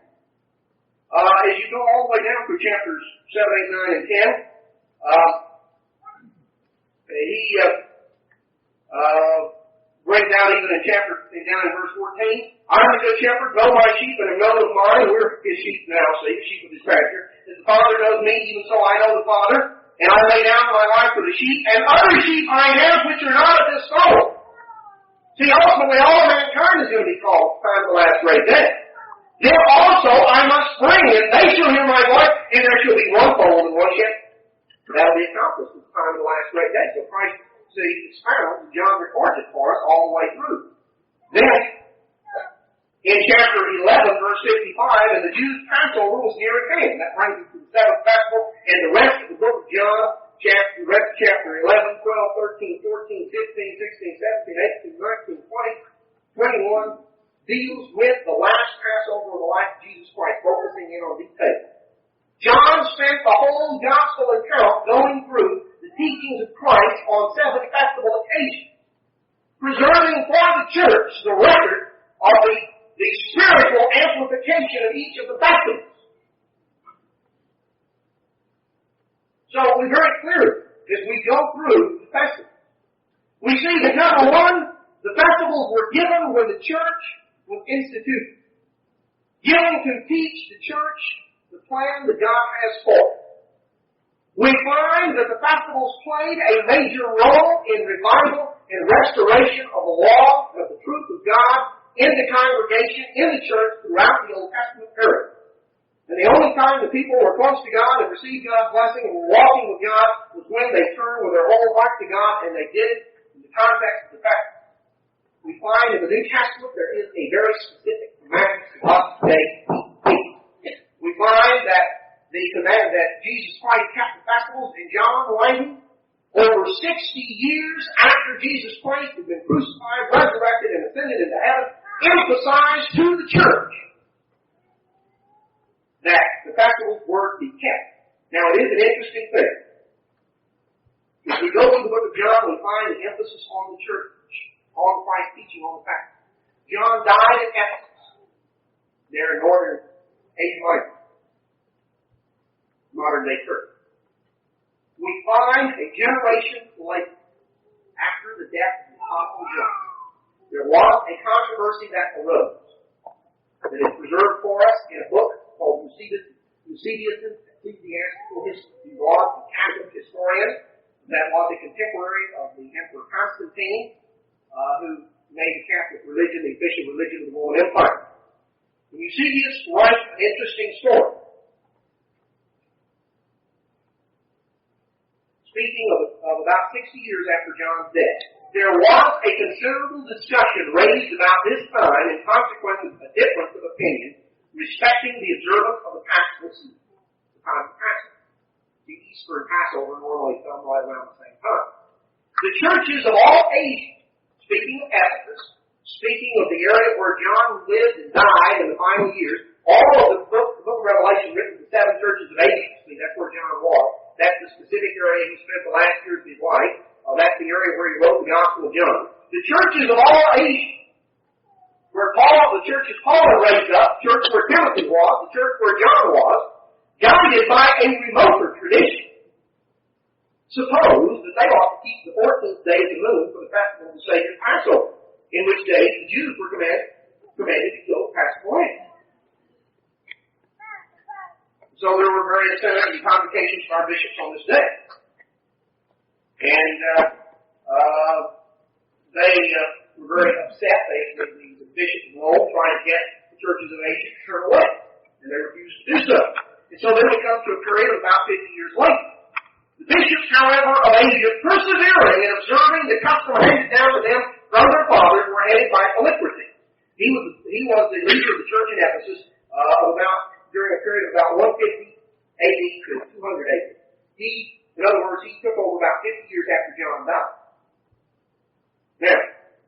as you go all the way down through chapters 7, 8, 9, and 10, he brings out even down in verse 14, I am the good shepherd, know my sheep, and am known of mine. We're His sheep now, see, the sheep of His pasture. As the Father knows me, even so I know the Father, and I lay down my life for the sheep, and other sheep I have which are not of this fold. See, ultimately, all mankind is going to be called at the time of the last great day. Then also I must bring, and they shall hear my voice, and there shall be one fold and one shepherd. That will be accomplished at the time of the last great day. So Christ, expounds, and John records it for us all the way through. Then, in chapter 11, verse 55, and the Jews' Passover was near at hand. That brings us to the seventh festival, and the rest of the book of John, the rest of chapter 11, 12, 13, 14, 15, 16, 17, 18, 19, 20, 21, deals with the last Passover of the life of Jesus Christ, focusing in on detail. John spent the whole gospel account going through the teachings of Christ on 7 festival occasions, preserving for the church the record of the spiritual amplification of each of the festivals. So we're very clear as we go through the festivals. We see that number one, the festivals were given when the church was instituted. Given to teach the church the plan that God has for it. We find that the festivals played a major role in revival and restoration of the law, of the truth of God, in the congregation, in the church, throughout the Old Testament period. And the only time the people were close to God and received God's blessing and were walking with God was when they turned with their whole heart to God, and they did it in the context of the festival. We find in the New Testament there is a very specific commandments to us today. We find that the command that Jesus Christ kept the festivals in John 11 over 60 years after Jesus Christ had been crucified, resurrected, and ascended into heaven, emphasized to the church that the festivals were to be kept. Now, it is an interesting thing. If we go through the book of John, we find an emphasis on the church, on Christ's teaching on the festivals. John died in Ephesus, there in northern Asia Minor, modern-day Turkey. We find a generation later, after the death of the Apostle John, there was a controversy that arose that is preserved for us in a book called Eusebius' Ecclesiastical History. He was a Catholic historian that was a contemporary of the Emperor Constantine, who made the Catholic religion the official religion of the Roman Empire. And Eusebius writes an interesting story. Speaking of about 60 years after John's death, there was a considerable discussion raised about this time in consequence of a difference of opinion respecting the observance of the Paschal season, the time of Passover. The Easter and Passover normally come right around the same time. The churches of all Asia, speaking of Ephesus, speaking of the area where John lived and died in the final years, all of the book of Revelation written to the 7 churches of Asia, see, that's where John was. That's the specific area he spent the last years of his life. That's the area where he wrote the Gospel of John. The churches of all Asia, where the churches Paul had raised up, the church where Timothy was, the church where John was, guided by a remoter tradition, suppose that they ought to keep the 14th day of the moon for the festival of the Savior Passover, in which day the Jews were commanded to kill the Paschal lamb. So there were various synods and convocations for our bishops on this day. And they were very upset. The bishops of Rome trying to get the churches of Asia to turn away. And they refused to do so. And so then we come to a period of about 50 years later. The bishops, however, of Asia, persevering in observing the custom handed down to them from their fathers, were headed by Philippides. He was the leader of the church in Ephesus during a period of about 150 AD to 200 AD. In other words, he took over about 50 years after John died. Now,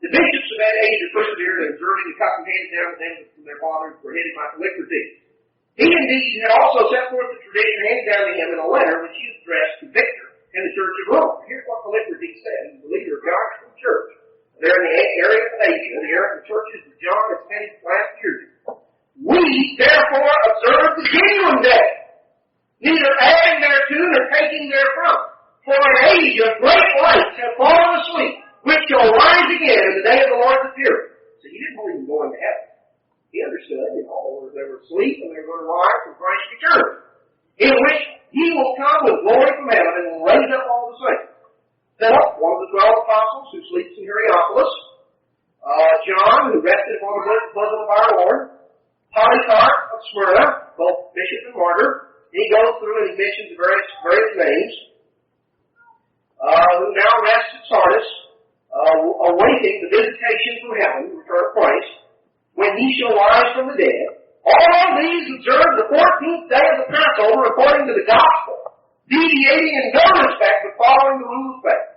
the bishops of that Asia persevered in observing the custom handed down to them from their fathers, were headed by Philippides. He indeed had also set forth the tradition handed down to him in a letter which he addressed to Victor in the church of Rome. Here's what Philippides said. He's the leader of God's church. They're in the area of Asia, the area of the churches that John has spent his last years. We, therefore, observe the genuine day, neither adding thereto nor taking therefrom. For an age of great lights have fallen asleep, which shall rise again in the day of the Lord's appearing. So he didn't believe in going to heaven. He understood, they were asleep and they were going to rise when Christ returned, in which he will come with glory from heaven and will raise up all the saints. Philip, one of the 12 apostles who sleeps in Hierapolis, John, who rested upon the bosom of our Lord, Polycarp of Smyrna, both bishop and martyr. He goes through and he mentions various names, who now rest at Sardis, awaiting the visitation from heaven, the return of Christ, when he shall rise from the dead. All these observe the 14th day of the Passover according to the gospel, deviating in no respect but following the rule of faith.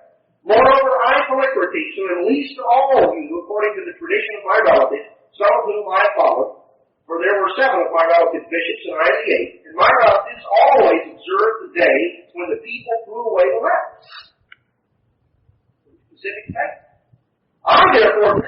Moreover, I, Philippides, who am least to all of you according to the tradition of my relatives, some of whom I followed, for there were 7 of my relatives bishops and I the 8th, and my relatives always observed the day when the people threw away the rest. Specific fact. I therefore